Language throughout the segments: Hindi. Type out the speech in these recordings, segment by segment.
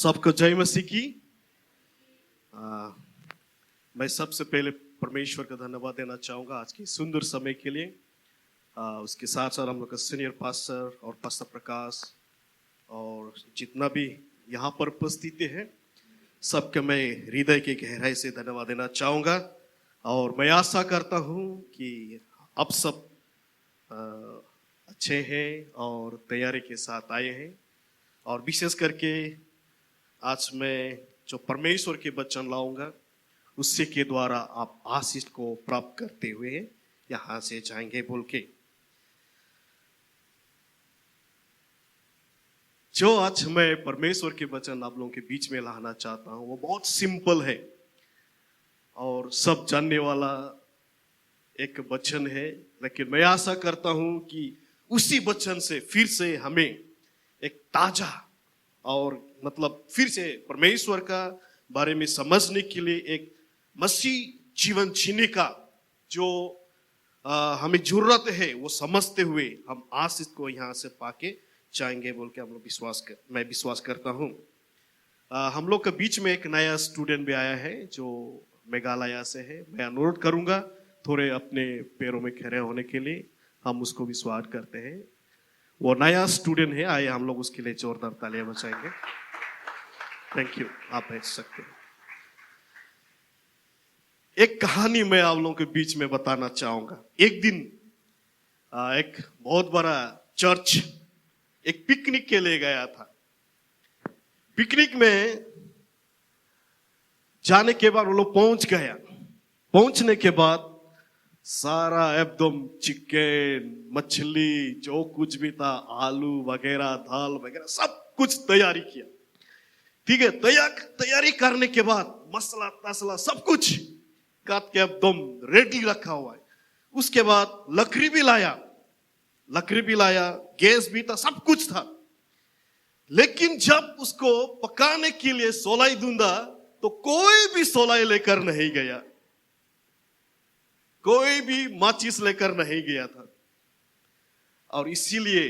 सबको जय मसीह की। मैं सबसे पहले परमेश्वर का धन्यवाद देना चाहूँगा आज की सुंदर समय के लिए। उसके साथ साथ हम लोग का सीनियर पास्टर और पास्टर प्रकाश और जितना भी यहाँ पर उपस्थित है सबके मैं हृदय के गहराई से धन्यवाद देना चाहूँगा। और मैं आशा करता हूँ कि अब सब अच्छे हैं और तैयारी के साथ आए हैं। और विशेष करके आज मैं जो परमेश्वर के वचन लाऊंगा उससे के द्वारा आप आशीष को प्राप्त करते हुए यहाँ से जाएंगे बोल के। जो आज मैं परमेश्वर के वचन आप लोगों के बीच में लाना चाहता हूँ वो बहुत सिंपल है और सब जानने वाला एक वचन है, लेकिन मैं आशा करता हूँ कि उसी वचन से फिर से हमें एक ताजा और मतलब फिर से परमेश्वर का बारे में समझने के लिए एक मसीह जीवन जीने का जो हमें जरूरत है वो समझते हुए हम आशीष को यहाँ से पाके जाएंगे बोल के हम लोग मैं विश्वास करता हूँ। हम लोग के बीच में एक नया स्टूडेंट भी आया है जो मेघालय से है। मैं अनुरोध करूंगा थोड़े अपने पैरों में खड़े होने के लिए, हम उसको भी स्वागत करते हैं। वो नया स्टूडेंट है, आइए हम लोग उसके लिए जोरदार तालियां बजाएंगे। थैंक यू, आप बैठ सकते हैं। एक कहानी मैं आप लोगों के बीच में बताना चाहूंगा। एक दिन एक बहुत बड़ा चर्च एक पिकनिक के लिए गया था। पिकनिक में जाने के बाद वो लोग पहुंच गया। पहुंचने के बाद सारा एकदम चिकन मछली जो कुछ भी था, आलू वगैरह दाल वगैरह सब कुछ तैयारी किया। ठीक है, तैयारी करने के बाद मसाला तसला सब कुछ काट के एकदम रेडी रखा हुआ है। उसके बाद लकड़ी भी लाया, गैस भी था, सब कुछ था। लेकिन जब उसको पकाने के लिए सोलाई ढूंढा तो कोई भी सोलाई लेकर नहीं गया, कोई भी माचिस लेकर नहीं गया था। और इसीलिए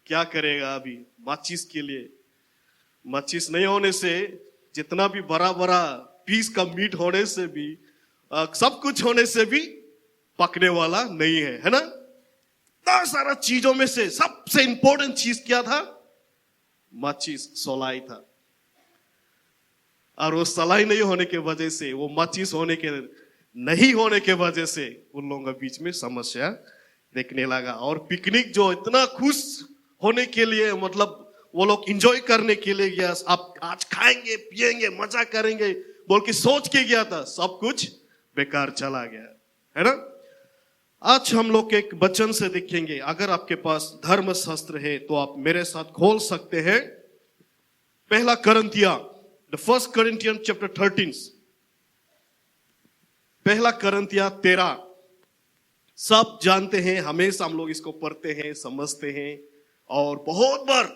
क्या करेगा अभी, माचिस के लिए माचिस नहीं होने से जितना भी बड़ा बड़ा पीस का मीट होने से भी सब कुछ होने से भी पकने वाला नहीं है ना। इतना सारा चीजों में से सबसे इंपॉर्टेंट चीज क्या था? माचिस, सोलाई था। और वो सलाई नहीं होने के वजह से, वो माचिस होने के नहीं होने के वजह से उन लोगों के बीच में समस्या देखने लगा। और पिकनिक जो इतना खुश होने के लिए, मतलब वो लोग एंजॉय करने के लिए गया, आप आज खाएंगे पिएंगे मजा करेंगे बोल के सोच के गया था, सब कुछ बेकार चला गया है ना। आज हम लोग एक वचन से देखेंगे। अगर आपके पास धर्म शास्त्र है तो आप मेरे साथ खोल सकते हैं पहला करंतिया, द फर्स्ट करंतियन चैप्टर 13, पहला करंतिया 13। सब जानते हैं, हमेशा हम लोग इसको पढ़ते हैं समझते हैं और बहुत बार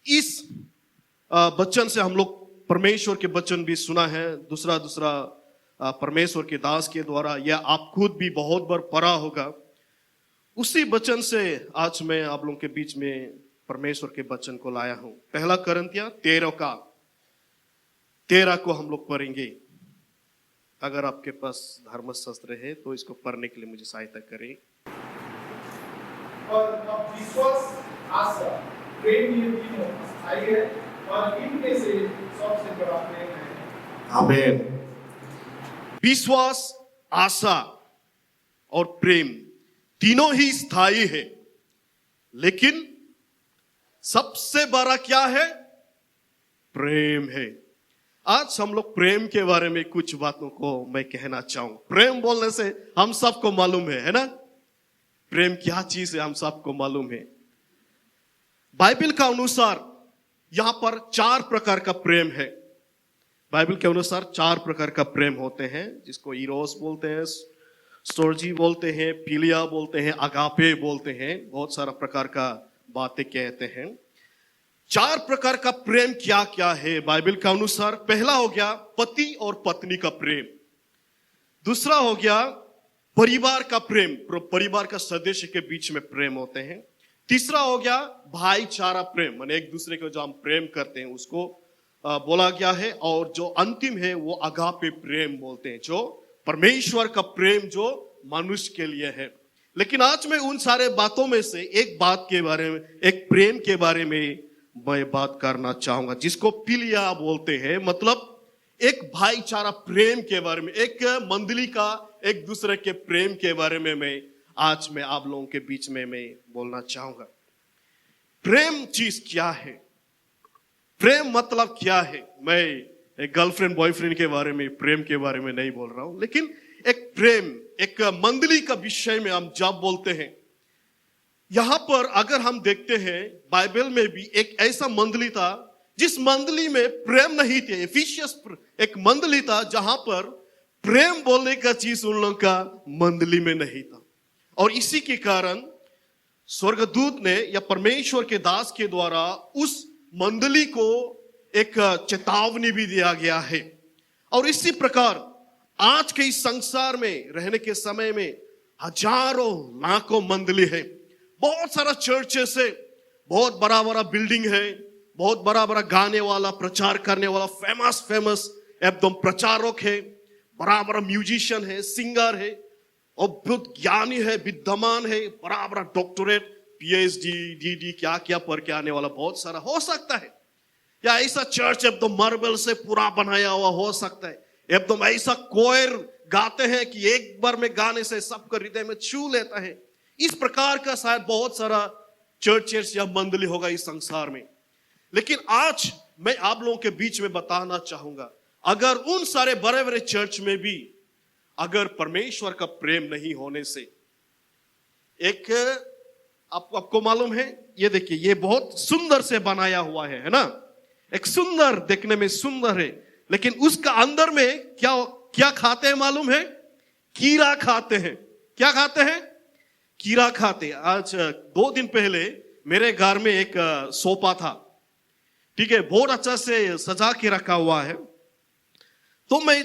इस वचन से हम लोग परमेश्वर के वचन भी सुना है, दूसरा परमेश्वर के दास के द्वारा, या आप खुद भी बहुत बार पढ़ा होगा। उसी वचन से आज मैं आप लोगों के बीच में परमेश्वर के वचन को लाया हूं। पहला करंतिया 13 को हम लोग पढ़ेंगे। अगर आपके पास धर्मशास्त्र है तो इसको पढ़ने के लिए मुझे सहायता करें। और विश्वास, आशा, प्रेम ये तीनों अस्थायी है और इनमें से सबसे बड़ा प्रेम है। आमीन। विश्वास, आशा और प्रेम तीनों ही स्थायी है, लेकिन सबसे बड़ा क्या है? प्रेम है। आज हम लोग प्रेम के बारे में कुछ बातों को मैं कहना चाहूं। प्रेम बोलने से हम सबको मालूम है ना, प्रेम क्या चीज है हम सबको मालूम है। बाइबल का अनुसार यहां पर 4 प्रकार का प्रेम है। बाइबल के अनुसार 4 प्रकार का प्रेम होते हैं, जिसको इरोस बोलते हैं, स्टोर्जी बोलते हैं, फिलिया बोलते हैं, अगापे बोलते हैं, बहुत सारा प्रकार का बातें कहते हैं। 4 प्रकार का प्रेम क्या क्या है बाइबल के अनुसार? पहला हो गया पति और पत्नी का प्रेम। दूसरा हो गया परिवार का प्रेम, परिवार का सदस्य के बीच में प्रेम होते हैं। तीसरा हो गया भाईचारा प्रेम, माने एक दूसरे को जो हम प्रेम करते हैं उसको बोला गया है, और जो अंतिम है वो अगापे प्रेम बोलते हैं, जो परमेश्वर का प्रेम जो मनुष्य के लिए है। लेकिन आज मैं उन सारे बातों में से एक बात के बारे में, एक प्रेम के बारे में मैं बात करना चाहूंगा, जिसको पिलिया बोलते हैं। मतलब एक भाईचारा प्रेम के बारे में, एक मंडली का एक दूसरे के प्रेम के बारे में मैं आप लोगों के बीच में मैं बोलना चाहूंगा। प्रेम चीज क्या है, प्रेम मतलब क्या है। मैं एक गर्लफ्रेंड बॉयफ्रेंड के बारे में, प्रेम के बारे में नहीं बोल रहा हूं, लेकिन एक प्रेम, एक मंडली का विषय में हम जब बोलते हैं, यहां पर अगर हम देखते हैं बाइबल में भी एक ऐसा मंडली था जिस मंडली में प्रेम नहीं थे। एफिसियस एक मंडली था जहां पर प्रेम बोलने का चीज उन लोगों का मंडली में नहीं था, और इसी के कारण स्वर्गदूत ने या परमेश्वर के दास के द्वारा उस मंडली को एक चेतावनी भी दिया गया है। और इसी प्रकार आज के इस संसार में रहने के समय में हजारों लाखों मंडली है, बहुत सारा चर्चेस है, बहुत बड़ा बड़ा बिल्डिंग है, बहुत बड़ा बड़ा गाने वाला, प्रचार करने वाला, फेमस एकदम प्रचारक है, बड़ा बड़ा म्यूजिशियन है, सिंगर है, और बहुत ज्ञानी है, विद्वान है, बड़ा बड़ा डॉक्टरेट, पीएचडी, डीडी क्या क्या पढ़ के आने वाला बहुत सारा हो सकता है। या ऐसा चर्च एकदम मार्बल से पूरा बनाया हुआ हो सकता है, एकदम ऐसा कोयर गाते हैं कि एक बार में गाने से सबका हृदय में छू लेता है। इस प्रकार का शायद बहुत सारा चर्चेस या मंडली होगा इस संसार में। लेकिन आज मैं आप लोगों के बीच में बताना चाहूंगा, अगर उन सारे बड़े बड़े चर्च में भी अगर परमेश्वर का प्रेम नहीं होने से, एक आपको मालूम है, ये देखिए, ये बहुत सुंदर से बनाया हुआ है ना, एक सुंदर, देखने में सुंदर है, लेकिन उसका अंदर में क्या क्या खाते हैं मालूम है? कीड़ा खाते हैं। क्या खाते हैं? कीड़ा खाते हैं। आज 2 दिन पहले मेरे घर में एक सोफा था, ठीक है, बहुत अच्छा से सजा के रखा हुआ है। तो मैं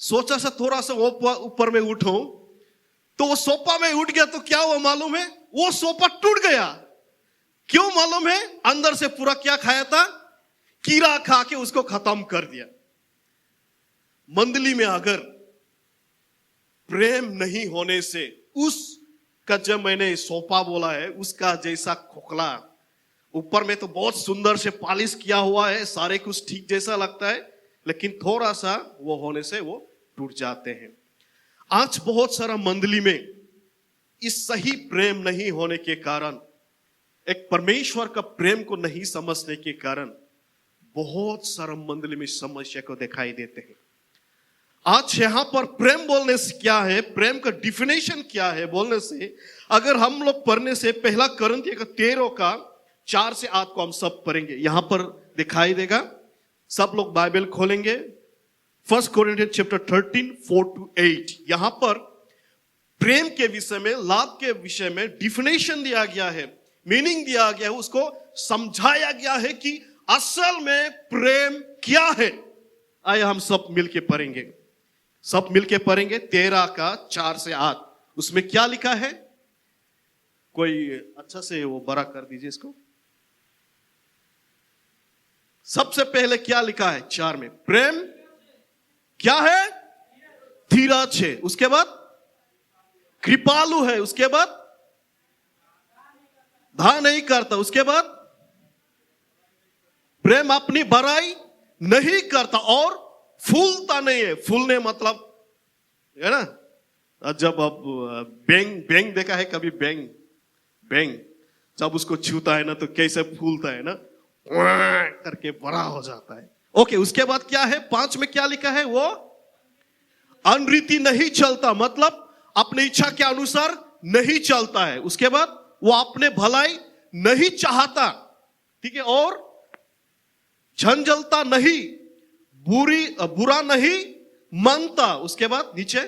सोचा सा थोड़ा सा ऊपर में उठूं, तो वो सोफा में उठ गया, तो क्या हुआ मालूम है? वो सोफा टूट गया। क्यों मालूम है? अंदर से पूरा क्या खाया था? कीड़ा खा के उसको खत्म कर दिया। मंडली में अगर प्रेम नहीं होने से, उसका जब मैंने सोफा बोला है, उसका जैसा खोखला, ऊपर में तो बहुत सुंदर से पॉलिश किया हुआ है, सारे कुछ ठीक जैसा लगता है, लेकिन थोड़ा सा वो होने से वो टूट जाते हैं। आज बहुत सारा मंडली में इस सही प्रेम नहीं होने के कारण, एक परमेश्वर का प्रेम को नहीं समझने के कारण, बहुत सारा मंडली में समस्या को दिखाई देते हैं। आज यहां पर प्रेम बोलने से क्या है, प्रेम का डिफिनेशन क्या है बोलने से, अगर हम लोग पढ़ने से 1 कोरिन्थियों का 13 का 4 से 8 को हम सब पढ़ेंगे, यहां पर दिखाई देगा। सब लोग बाइबल खोलेंगे। 1 कोरिन्थियंस चैप्टर 13 4 to 8, यहां पर प्रेम के विषय में, लाभ के विषय में डिफिनेशन दिया गया है, मीनिंग दिया गया है, उसको समझाया गया है कि असल में प्रेम क्या है। आइए हम सब मिलके पढ़ेंगे, सब मिलके पढ़ेंगे 13 का 4 से 8। उसमें क्या लिखा है? कोई अच्छा से वो बड़ा कर दीजिए इसको। सबसे पहले क्या लिखा है 4 में? प्रेम क्या है? धीरज है। उसके बाद कृपालु है। उसके बाद धा नहीं करता। उसके बाद प्रेम अपनी बड़ाई नहीं करता और फूलता नहीं है। फूलने मतलब है ना, जब आप बैंग देखा है कभी? बैंग जब उसको छूता है ना तो कैसे फूलता है ना, करके बड़ा हो जाता है। ओके, उसके बाद क्या है? 5 में क्या लिखा है? वो अनरीति नहीं चलता, मतलब अपनी इच्छा के अनुसार नहीं चलता है। उसके बाद वो अपने भलाई नहीं चाहता, ठीक है, और झंझलता नहीं, बुरा नहीं मानता। उसके बाद नीचे,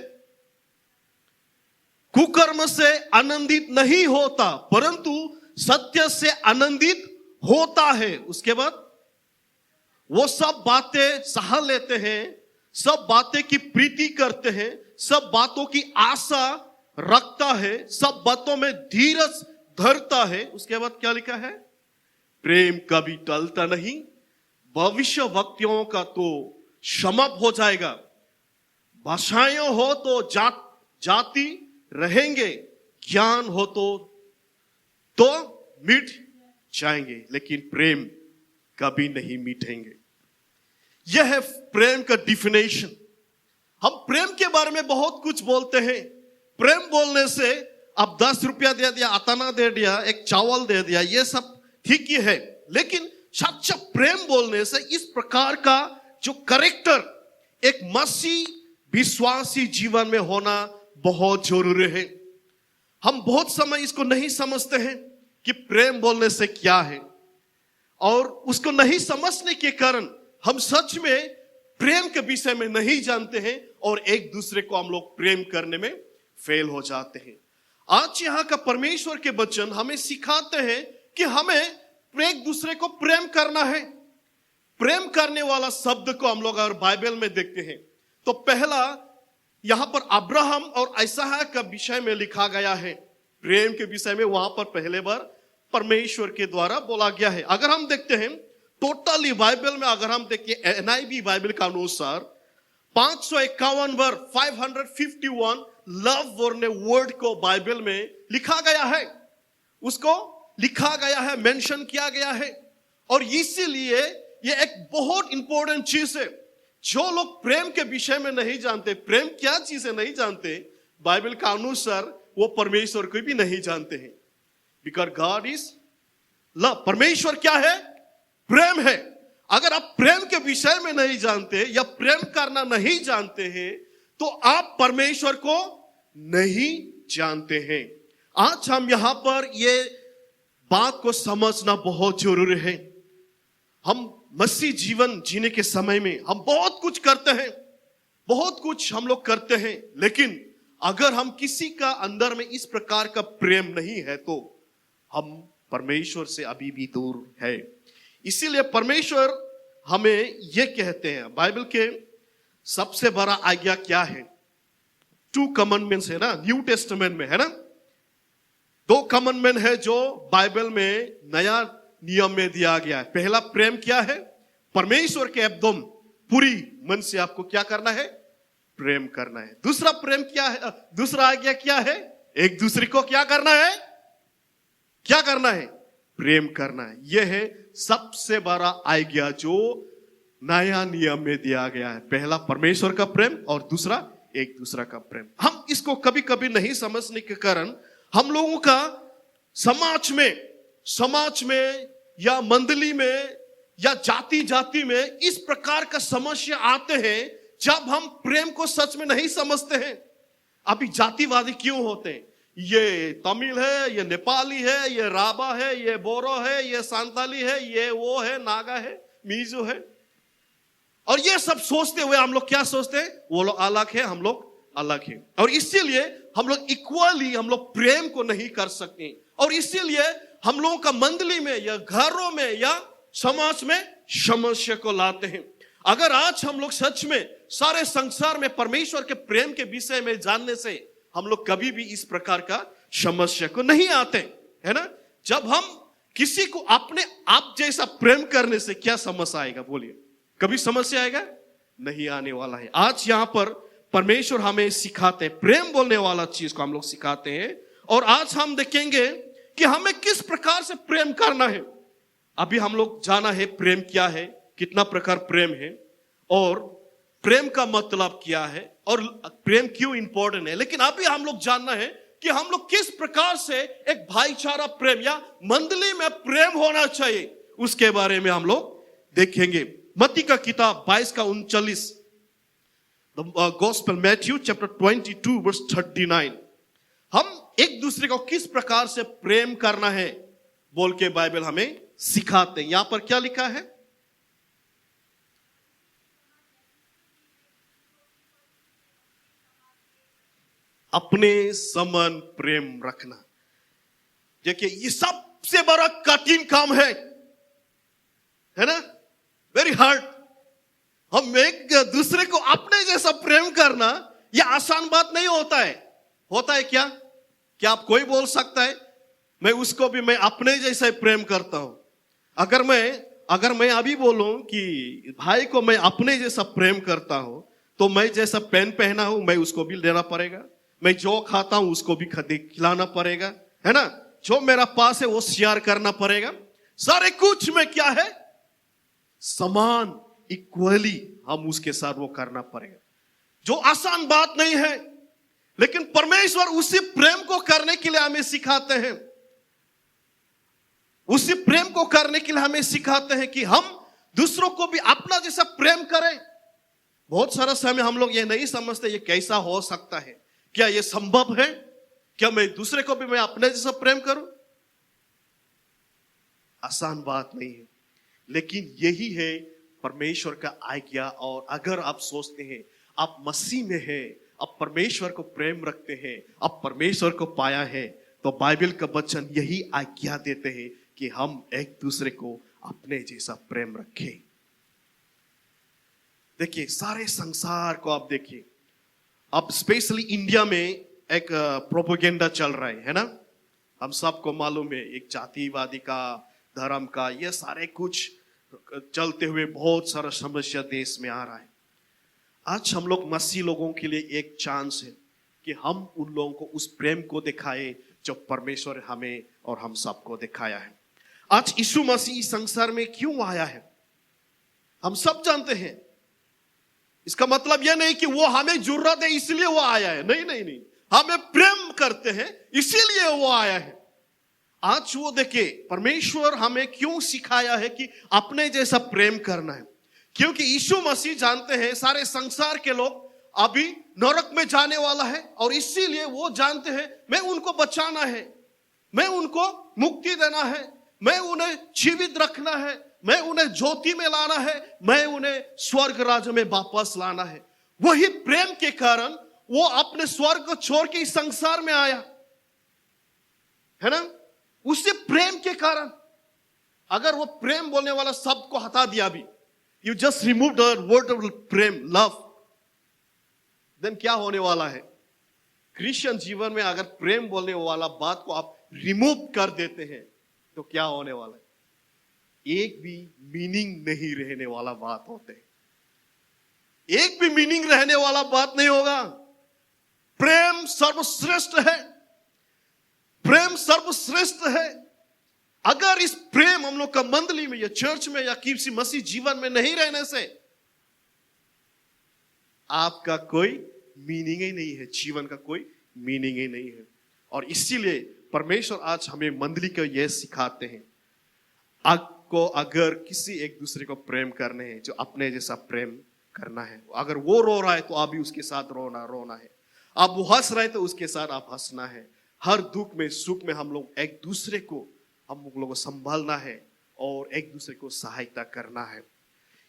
कुकर्म से आनंदित नहीं होता परंतु सत्य से आनंदित होता है। उसके बाद वो सब बातें सह लेते हैं, सब बातें की प्रीति करते हैं, सब बातों की आशा रखता है, सब बातों में धीरज धरता है। उसके बाद क्या लिखा है? प्रेम कभी टलता नहीं, भविष्य वक्तियों का तो समाप्त हो जाएगा, भाषाएं हो तो जाति रहेंगे, ज्ञान हो तो मिट जाएंगे, लेकिन प्रेम कभी नहीं मिटेंगे। यह है प्रेम का डिफिनेशन। हम प्रेम के बारे में बहुत कुछ बोलते हैं। प्रेम बोलने से अब 10 रुपया दे दिया, अताना दे दिया, एक चावल दे दिया, ये सब ठीक ही है, लेकिन सच्चा प्रेम बोलने से इस प्रकार का जो कैरेक्टर एक मसीह विश्वासी जीवन में होना बहुत जरूरी है। हम बहुत समय इसको नहीं समझते हैं कि प्रेम बोलने से क्या है, और उसको नहीं समझने के कारण हम सच में प्रेम के विषय में नहीं जानते हैं और एक दूसरे को हम लोग प्रेम करने में फेल हो जाते हैं। आज यहाँ का परमेश्वर के वचन हमें सिखाते हैं कि हमें एक दूसरे को प्रेम करना है। प्रेम करने वाला शब्द को हम लोग अगर बाइबल में देखते हैं तो पहला यहां पर अब्राहम और इसहाक का विषय में लिखा गया है। प्रेम के विषय में वहां पर पहले बार परमेश्वर के द्वारा बोला गया है। अगर हम देखते हैं टोटली बाइबल में, अगर हम देखिए NIV बाइबल का अनुसार 551 बार 551 लव वर्ड को बाइबल में लिखा गया है, उसको लिखा गया है, मेंशन किया गया है। और इसीलिए ये एक बहुत इंपॉर्टेंट चीज है। जो लोग प्रेम के विषय में नहीं जानते, प्रेम क्या चीज है नहीं जानते, बाइबल का अनुसार वो परमेश्वर को भी नहीं जानते हैं। Because God is love. परमेश्वर क्या है? प्रेम है। अगर आप प्रेम के विषय में नहीं जानते या प्रेम करना नहीं जानते हैं तो आप परमेश्वर को नहीं जानते हैं। आज हम यहां पर ये बात को समझना बहुत जरूरी है। हम मसीह जीवन जीने के समय में हम बहुत कुछ करते हैं, बहुत कुछ हम लोग करते हैं, लेकिन अगर हम किसी का अंदर में इस प्रकार का प्रेम नहीं है तो हम परमेश्वर से अभी भी दूर है। इसीलिए परमेश्वर हमें यह कहते हैं, बाइबल के सबसे बड़ा आज्ञा क्या है? 2 कमांडमेंट्स है ना, न्यू टेस्टामेंट में है ना। 2 कमांडमेंट है जो बाइबल में नया नियम में दिया गया है। पहला प्रेम क्या है? परमेश्वर के एकदम पूरी मन से आपको क्या करना है? प्रेम करना है। दूसरा प्रेम क्या है? दूसरा आज्ञा क्या है? एक दूसरे को क्या करना है? क्या करना है? प्रेम करना है। यह है सबसे बड़ा आज्ञा जो नया नियम में दिया गया है। पहला परमेश्वर का प्रेम और दूसरा एक दूसरा का प्रेम। हम इसको कभी कभी नहीं समझने के कारण हम लोगों का समाज में या मंडली में या जाति में इस प्रकार का समस्या आते हैं जब हम प्रेम को सच में नहीं समझते हैं। अभी जातिवादी क्यों होते हैं? ये तमिल है, ये नेपाली है, ये राबा है, ये बोरो है, ये सांताली है, ये वो है, नागा है, मिजो है, और ये सब सोचते हुए हम लोग क्या सोचते हैं? वो लोग अलग है, हम लोग अलग है, और इसीलिए हम लोग इक्वली हम लोग प्रेम को नहीं कर सकते। और इसीलिए हम लोगों का मंडली में या घरों में या समाज में समस्या को लाते हैं। अगर आज हम लोग सच में सारे संसार में परमेश्वर के प्रेम के विषय में जानने से हम लोग कभी भी इस प्रकार का समस्या को नहीं आते, है ना। जब हम किसी को अपने आप जैसा प्रेम करने से क्या समस्या आएगा? बोलिए, कभी समस्या आएगा? नहीं आने वाला है। आज यहाँ पर परमेश्वर हमें सिखाते हैं, प्रेम बोलने वाला चीज को हम लोग सिखाते हैं। और आज हम देखेंगे कि हमें किस प्रकार से प्रेम करना है। अभी हम लोग जाना है प्रेम क्या है, कितना प्रकार प्रेम है, और प्रेम का मतलब क्या है, और प्रेम क्यों इंपॉर्टेंट है। लेकिन अभी हम लोग जानना है कि हम लोग किस प्रकार से एक भाईचारा प्रेम या मंडली में प्रेम होना चाहिए, उसके बारे में हम लोग देखेंगे। मत्ती का किताब 22 का 39, गॉस्पेल मैथ्यू चैप्टर 22 वर्स 39। हम एक दूसरे को किस प्रकार से प्रेम करना है बोल के बाइबल हमें सिखाते हैं। यहां पर क्या लिखा है? अपने समान प्रेम रखना। देखिए, ये सबसे बड़ा कठिन काम है ना, वेरी हार्ड। हम एक दूसरे को अपने जैसा प्रेम करना यह आसान बात नहीं होता है। होता है क्या? क्या आप कोई बोल सकता है मैं उसको भी मैं अपने जैसा प्रेम करता हूं? अगर मैं अगर मैं अभी बोलूं कि भाई को मैं अपने जैसा प्रेम करता हूं, तो मैं जैसा पेन पहना हूं मैं उसको भी लेना पड़ेगा, मैं जो खाता हूं उसको भी खिलाना पड़ेगा, है ना? जो मेरा पास है वो शेयर करना पड़ेगा। सारे कुछ में क्या है, समान इक्वली हम उसके साथ वो करना पड़ेगा, जो आसान बात नहीं है। लेकिन परमेश्वर उसी प्रेम को करने के लिए हमें सिखाते हैं, उसी प्रेम को करने के लिए हमें सिखाते हैं कि हम दूसरों को भी अपना जैसा प्रेम करें। बहुत सारा समय हम लोग ये नहीं समझते ये कैसा हो सकता है, क्या ये संभव है, क्या मैं दूसरे को भी मैं अपने जैसा प्रेम करूं? आसान बात नहीं है, लेकिन यही है परमेश्वर का आज्ञा। और अगर आप सोचते हैं आप मसीह में हैं, आप परमेश्वर को प्रेम रखते हैं, आप परमेश्वर को पाया है, तो बाइबल का वचन यही आज्ञा देते हैं कि हम एक दूसरे को अपने जैसा प्रेम रखें। देखिए सारे संसार को आप देखिए, अब स्पेशली इंडिया में एक प्रोपेगेंडा चल रहा है ना? हम सबको मालूम है, एक जातिवादी का, धर्म का, ये सारे कुछ चलते हुए बहुत सारा समस्या देश में आ रहा है। आज हम लोग मसीह लोगों के लिए एक चांस है कि हम उन लोगों को उस प्रेम को दिखाए जो परमेश्वर हमें और हम सबको दिखाया है। आज यीशु मसीह इस संसार में क्यों आया है हम सब जानते हैं। इसका मतलब यह नहीं कि वो हमें जरूरत है इसलिए वो आया है, नहीं नहीं नहीं, हमें प्रेम करते हैं इसीलिए वो आया है। आज वो देखिए परमेश्वर हमें क्यों सिखाया है कि अपने जैसा प्रेम करना है, क्योंकि यीशु मसीह जानते हैं सारे संसार के लोग अभी नरक में जाने वाला है, और इसीलिए वो जानते हैं मैं उनको बचाना है, मैं उनको मुक्ति देना है, मैं उन्हें जीवित रखना है, मैं उन्हें ज्योति में लाना है, मैं उन्हें स्वर्ग राज्य में वापस लाना है। वही प्रेम के कारण वो अपने स्वर्ग को छोड़ के इस संसार में आया है ना? उसी प्रेम के कारण। अगर वो प्रेम बोलने वाला शब्द को हटा दिया भी, you just remove the word of prem, love, then क्या होने वाला है? क्रिश्चियन जीवन में अगर प्रेम बोलने वाला बात को आप रिमूव कर देते हैं तो क्या होने वाला है? एक भी मीनिंग नहीं रहने वाला बात होते हैं, एक भी मीनिंग रहने वाला बात नहीं होगा। प्रेम सर्वश्रेष्ठ है, प्रेम सर्वश्रेष्ठ है। अगर इस प्रेम हम लोग का मंडली में या चर्च में या किसी मसीह जीवन में नहीं रहने से आपका कोई मीनिंग ही नहीं है, जीवन का कोई मीनिंग ही नहीं है। और इसीलिए परमेश्वर आज हमें मंडली को यह सिखाते हैं, आपको अगर किसी एक दूसरे को प्रेम करने हैं, जो अपने जैसा प्रेम करना है। अगर वो रो रहा है तो आप भी उसके साथ रोना है, आप वो हंस रहे तो उसके साथ आप हंसना है। हर दुख में सुख में हम लोग एक दूसरे को, हम लोगों को संभालना है और एक दूसरे को सहायता करना है।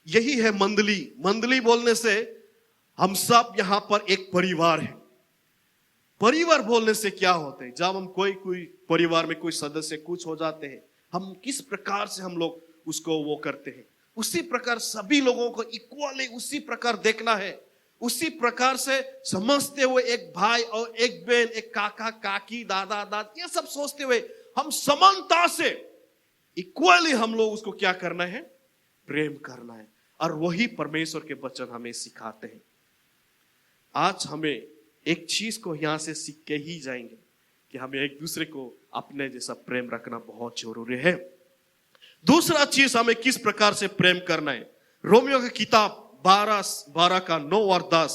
यही है मंडली। मंडली बोलने से हम सब यहां पर एक परिवार है। परिवार बोलने से क्या होता है, जब हम कोई परिवार में कोई सदस्य कुछ हो जाते हैं, हम किस प्रकार से हम लोग उसको वो करते हैं, उसी प्रकार सभी लोगों को इक्वली उसी प्रकार देखना है, उसी प्रकार से समझते हुए एक भाई और एक बहन, एक काका काकी, दादा दादी, ये सब सोचते हुए हम समानता से इक्वली हम लोग उसको क्या करना है, प्रेम करना है। और वही परमेश्वर के वचन हमें सिखाते हैं। आज हमें एक चीज को यहां से सीख के ही जाएंगे कि हमें एक दूसरे को अपने जैसा प्रेम रखना बहुत जरूरी है। दूसरा चीज हमें किस प्रकार से प्रेम करना है, रोमियो की किताब 12 का 9 और 10,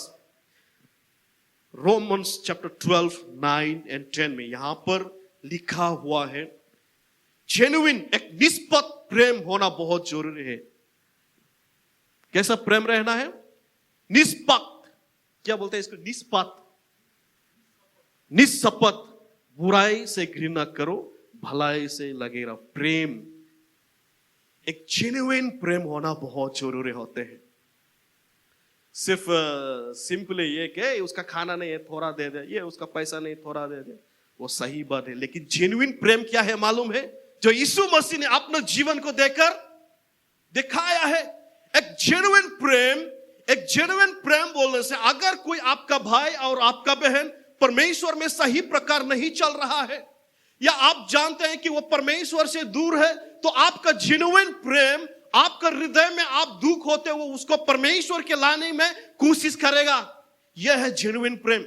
रोमन्स चैप्टर 12 9 and 10 में यहां पर लिखा हुआ है, जेन्युइन एक निष्पक्ष प्रेम होना बहुत जरूरी है। कैसा प्रेम रहना है? निष्पक्ष। क्या बोलते हैं इसको? निष्पक्ष, निष्कपट, बुराई से घृणा करो, भलाई से लगे रहो। प्रेम, एक जेन्युइन प्रेम होना बहुत जरूरी होते हैं। सिर्फ सिंपली ये कि उसका खाना नहीं है थोड़ा दे दे, ये उसका पैसा नहीं थोड़ा दे दे, वो सही बात है। लेकिन जेन्युइन प्रेम क्या है मालूम है? जो यीशु मसीह ने अपने जीवन को देकर दिखाया है। एक जेन्युइन प्रेम बोलने से, अगर कोई आपका भाई और आपका बहन परमेश्वर में सही प्रकार नहीं चल रहा है, या आप जानते हैं कि वो परमेश्वर से दूर है, तो आपका जेन्युइन प्रेम आपका हृदय में आप दुख होते हो उसको परमेश्वर के लाने में कोशिश करेगा। यह है जेन्युइन प्रेम।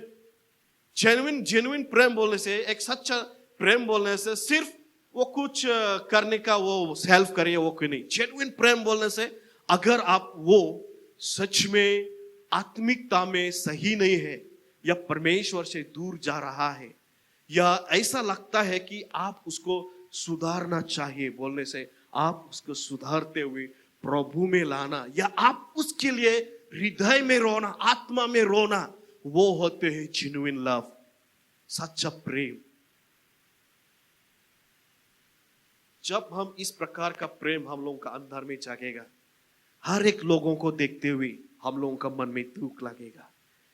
जेन्युइन प्रेम बोलने से, एक सच्चा प्रेम बोलने से सिर्फ वो कुछ करने का वो हेल्प करिए वो क्यों नहीं। जेन्युइन प्रेम बोलने से अगर आप वो सच में आत्मिकता में सही नहीं है या परमेश्वर से दूर जा रहा है या ऐसा लगता है कि आप उसको सुधारना चाहिए बोलने से आप उसको सुधारते हुए प्रभु में लाना या आप उसके लिए हृदय में रोना, आत्मा में रोना, वो होते हैं जेन्युइन लव, सच्चा प्रेम। जब हम इस प्रकार का प्रेम हम लोगों का अंदर में जागेगा, हर एक लोगों को देखते हुए हम लोगों का मन में दुख लगेगा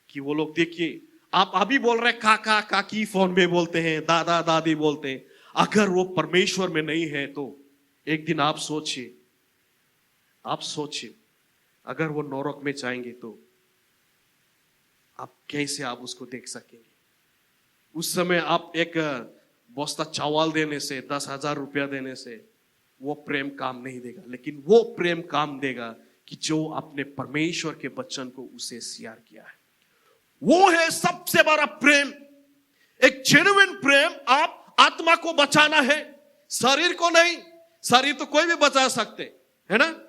कि वो लोग देखिए, आप अभी बोल रहे काका काकी फोन में बोलते हैं, दादा दादी बोलते हैं, अगर वो परमेश्वर में नहीं है तो एक दिन आप सोचिए अगर वो नरक में जाएंगे तो आप कैसे आप उसको देख सकेंगे। उस समय आप एक बस्ता चावल देने से, 10,000 रुपया देने से वो प्रेम काम नहीं देगा, लेकिन वो प्रेम काम देगा कि जो अपने परमेश्वर के वचन को उसे शेयर किया है। वो है सबसे बड़ा प्रेम। एक जेन्युइन प्रेम, आप आत्मा को बचाना है, शरीर को नहीं। शरीर तो कोई भी बचा सकते है ना।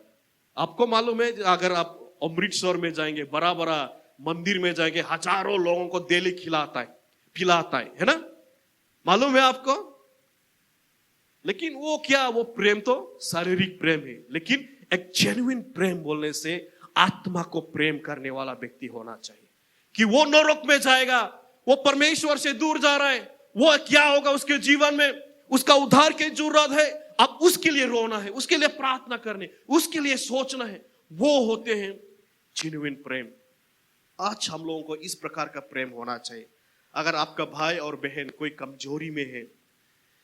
आपको मालूम है अगर आप अमृतसर में जाएंगे, बड़ा बड़ा मंदिर में जाएंगे, हजारों लोगों को डेली पिलाता है ना, मालूम है आपको। लेकिन वो क्या, वो प्रेम तो शारीरिक प्रेम है। लेकिन एक जेन्युइन प्रेम बोलने से आत्मा को प्रेम करने वाला व्यक्ति होना चाहिए कि वो नरक में जाएगा, वो परमेश्वर से दूर जा रहा है, वो क्या होगा उसके जीवन में, उसका उद्धार की जरूरत है। अब उसके लिए रोना है, उसके लिए प्रार्थना करने, उसके लिए सोचना है। वो होते हैं जेन्युइन प्रेम। आज हम लोगों को इस प्रकार का प्रेम होना चाहिए। अगर आपका भाई और बहन कोई कमजोरी में है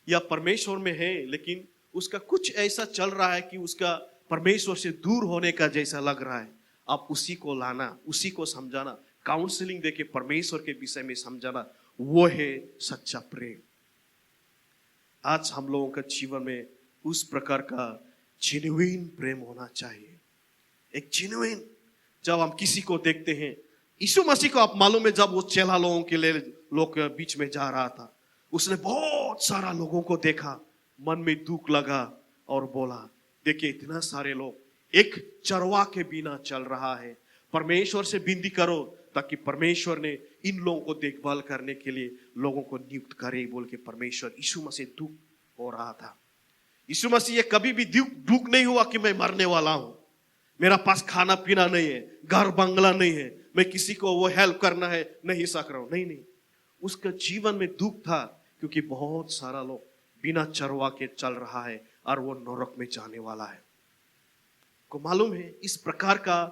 या परमेश्वर में है लेकिन उसका कुछ ऐसा चल रहा है कि उसका परमेश्वर से दूर होने का जैसा लग रहा है, आप उसी को लाना, उसी को समझाना, काउंसलिंग देके परमेश्वर के विषय में समझाना, वो है सच्चा प्रेम। आज हम लोगों का जीवन में उस प्रकार का जेन्युइन प्रेम होना चाहिए। एक जेन्युइन, जब हम किसी को देखते हैं, यीशु मसीह को आप मालूम है, जब वो चेला लोगों के लिए लोग बीच में जा रहा था, उसने बहुत सारा लोगों को देखा, मन में दुख लगा और बोला, देखिए इतना सारे लोग एक चरवा के बिना चल रहा है, परमेश्वर से विनती करो ताकि परमेश्वर ने इन लोगों को देखभाल करने के लिए लोगों को नियुक्त करे बोल के परमेश्वर, यीशु मसीह दुख हो रहा था। यीशु मसीह ये कभी भी दुख नहीं हुआ कि मैं मरने वाला हूं, मेरा पास खाना पीना नहीं है, घर बंगला नहीं है, मैं किसी को वो हेल्प करना है नहीं सक रहा हूं। नहीं, उसका जीवन में दुख था क्योंकि बहुत सारा लोग बिना चरवा के चल रहा है और वो नरक में जाने वाला है। को मालूम है इस प्रकार का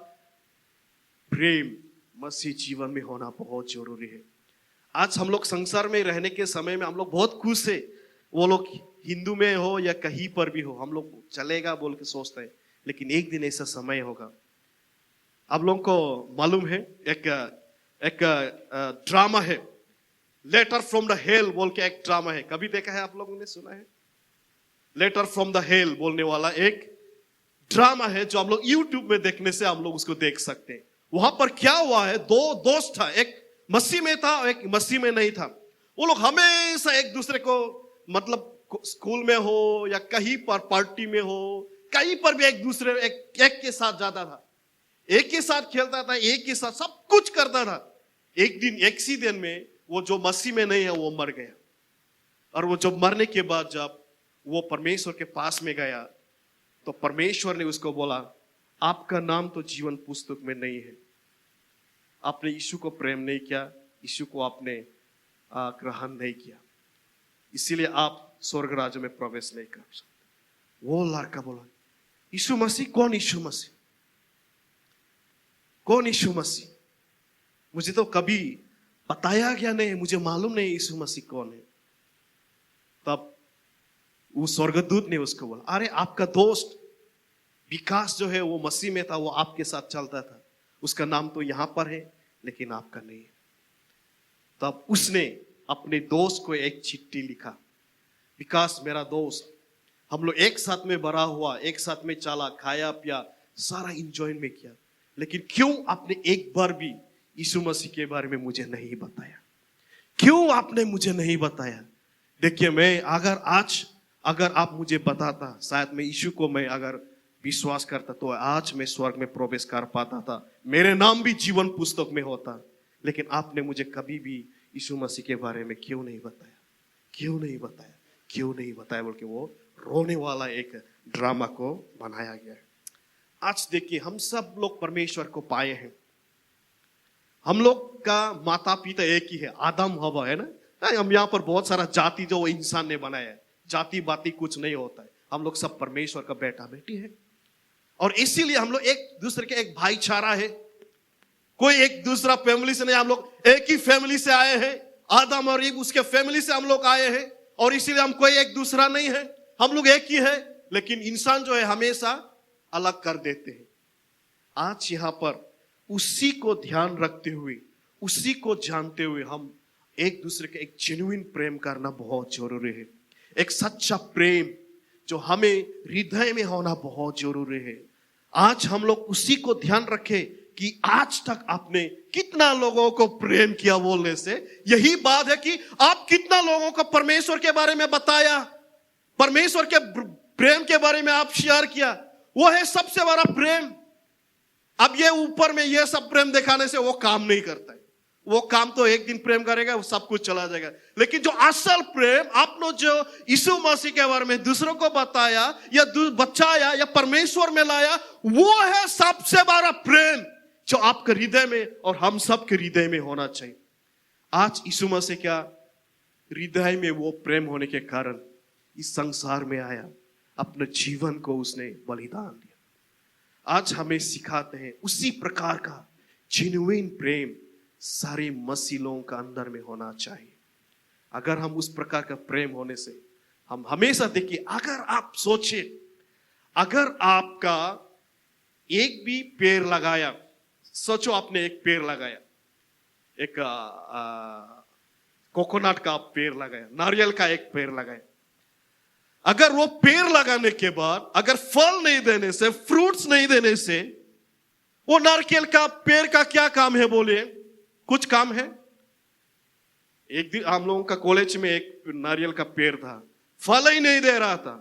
प्रेम मसीह जीवन में होना बहुत जरूरी है। आज हम लोग संसार में रहने के समय में हम लोग बहुत खुश है, वो लोग हिंदू में हो या कहीं पर भी हो, हम लोग चलेगा बोल के सोचते हैं, लेकिन एक दिन ऐसा समय होगा। आप लोगों को मालूम है एक ड्रामा है, लेटर फ्रॉम द हेल बोल के एक ड्रामा है, कभी देखा है आप लोगों ने, सुना है? लेटर फ्रॉम द हेल बोलने वाला एक ड्रामा है जो हम लोग यूट्यूब में देखने से हम लोग उसको देख सकते हैं। वहां पर क्या हुआ है, दो दोस्त था, एक मसीह में था और एक मसीह में नहीं था। वो लोग हमेशा एक दूसरे को, मतलब स्कूल में हो या कहीं पर पार्टी में हो, कहीं पर भी एक दूसरे एक के साथ जाता था, एक के साथ खेलता था, एक के साथ सब कुछ करता था। एक दिन एक्सीडेंट में वो जो मसीह में नहीं है वो मर गया, और वो जब मरने के बाद जब वो परमेश्वर के पास में गया तो परमेश्वर ने उसको बोला, आपका नाम तो जीवन पुस्तक में नहीं है, आपने यीशु को प्रेम नहीं किया, यीशु को आपने ग्रहण नहीं किया, इसीलिए आप स्वर्ग राज्य में प्रवेश नहीं कर सकते। वो लड़का बोला, यीशु मसीह? कौन यीशु मसीह? कौन यीशु मसीह? मुझे तो कभी बताया गया नहीं, मुझे मालूम नहीं यीशु मसीह कौन है। तब वो स्वर्गदूत ने उसको बोला, अरे आपका दोस्त विकास जो है वो मसीह में था, वो आपके साथ चलता था, उसका नाम तो यहां पर है लेकिन आपका नहीं है। तब उसने अपने दोस्त को एक चिट्ठी लिखा, विकास मेरा दोस्त, हम लोग एक साथ में बड़ा हुआ, एक साथ में चला, खाया पिया, सारा इंजॉय में किया, लेकिन क्यों आपने एक बार भी यीशु मसीह के बारे में मुझे नहीं बताया? क्यों आपने मुझे नहीं बताया? देखिए, मैं अगर आप मुझे बताता, शायद मैं यीशु को मैं अगर विश्वास करता तो आज मैं स्वर्ग में प्रवेश कर पाता था, मेरे नाम भी जीवन पुस्तक में होता। लेकिन आपने मुझे कभी भी यीशु मसीह के बारे में क्यों नहीं बताया? क्यों नहीं बताया? क्यों नहीं बताया बोल के वो रोने वाला एक ड्रामा को बनाया गया है। आज देखिए, हम सब लोग परमेश्वर को पाए हैं। हम लोग का माता पिता एक ही है, आदम हवा, है ना? हम यहाँ पर बहुत सारा जाति जो इंसान ने बनाया है, जाति बाती कुछ नहीं होता है। हम लोग सब परमेश्वर का बेटा बेटी है, और इसीलिए हम लोग एक दूसरे के एक भाईचारा है। कोई एक दूसरा फैमिली से नहीं, हम लोग एक ही फैमिली से आए हैं। आदम और ईव उसके फैमिली से हम लोग आए हैं, और इसीलिए हम कोई एक दूसरा नहीं है, हम लोग एक ही है। लेकिन इंसान जो है हमेशा अलग कर देते हैं। आज यहां पर उसी को ध्यान रखते हुए, उसी को जानते हुए हम एक दूसरे के एक जेन्युइन प्रेम करना बहुत जरूरी है। एक सच्चा प्रेम जो हमें हृदय में होना बहुत जरूरी है। आज हम लोग उसी को ध्यान रखें कि आज तक आपने कितना लोगों को प्रेम किया। बोलने से यही बात है कि आप कितना लोगों को परमेश्वर के बारे में बताया, परमेश्वर के प्रेम के बारे में आप शेयर किया। वो है सबसे बड़ा प्रेम। अब ये ऊपर में ये सब प्रेम दिखाने से वो काम नहीं करता है। वो काम तो एक दिन प्रेम करेगा, वो सब कुछ चला जाएगा। लेकिन जो असल प्रेम आपने जो यीशु मसीह के बारे में दूसरों को बताया या बचाया या परमेश्वर में लाया, वो है सबसे बड़ा प्रेम जो आपके हृदय में और हम सब के हृदय में होना चाहिए। आज यीशु मसीह क्या हृदय में वो प्रेम होने के कारण इस संसार में आया, अपने जीवन को उसने बलिदान दिया। आज हमें सिखाते हैं उसी प्रकार का जेन्युइन प्रेम सारे मसीलों का अंदर में होना चाहिए। अगर हम उस प्रकार का प्रेम होने से हम हमेशा देखिए, अगर आप सोचे, अगर आपका एक भी पेड़ लगाया, सोचो आपने एक पेड़ लगाया, एक कोकोनट का पेड़ लगाया, नारियल का एक पेड़ लगाया। अगर वो पेड़ लगाने के बाद अगर फल नहीं देने से, फ्रूट्स नहीं देने से, वो नारियल का पेड़ का क्या काम है? बोलिए, कुछ काम है? एक दिन हम लोगों का कॉलेज में एक नारियल का पेड़ था, फल ही नहीं दे रहा था।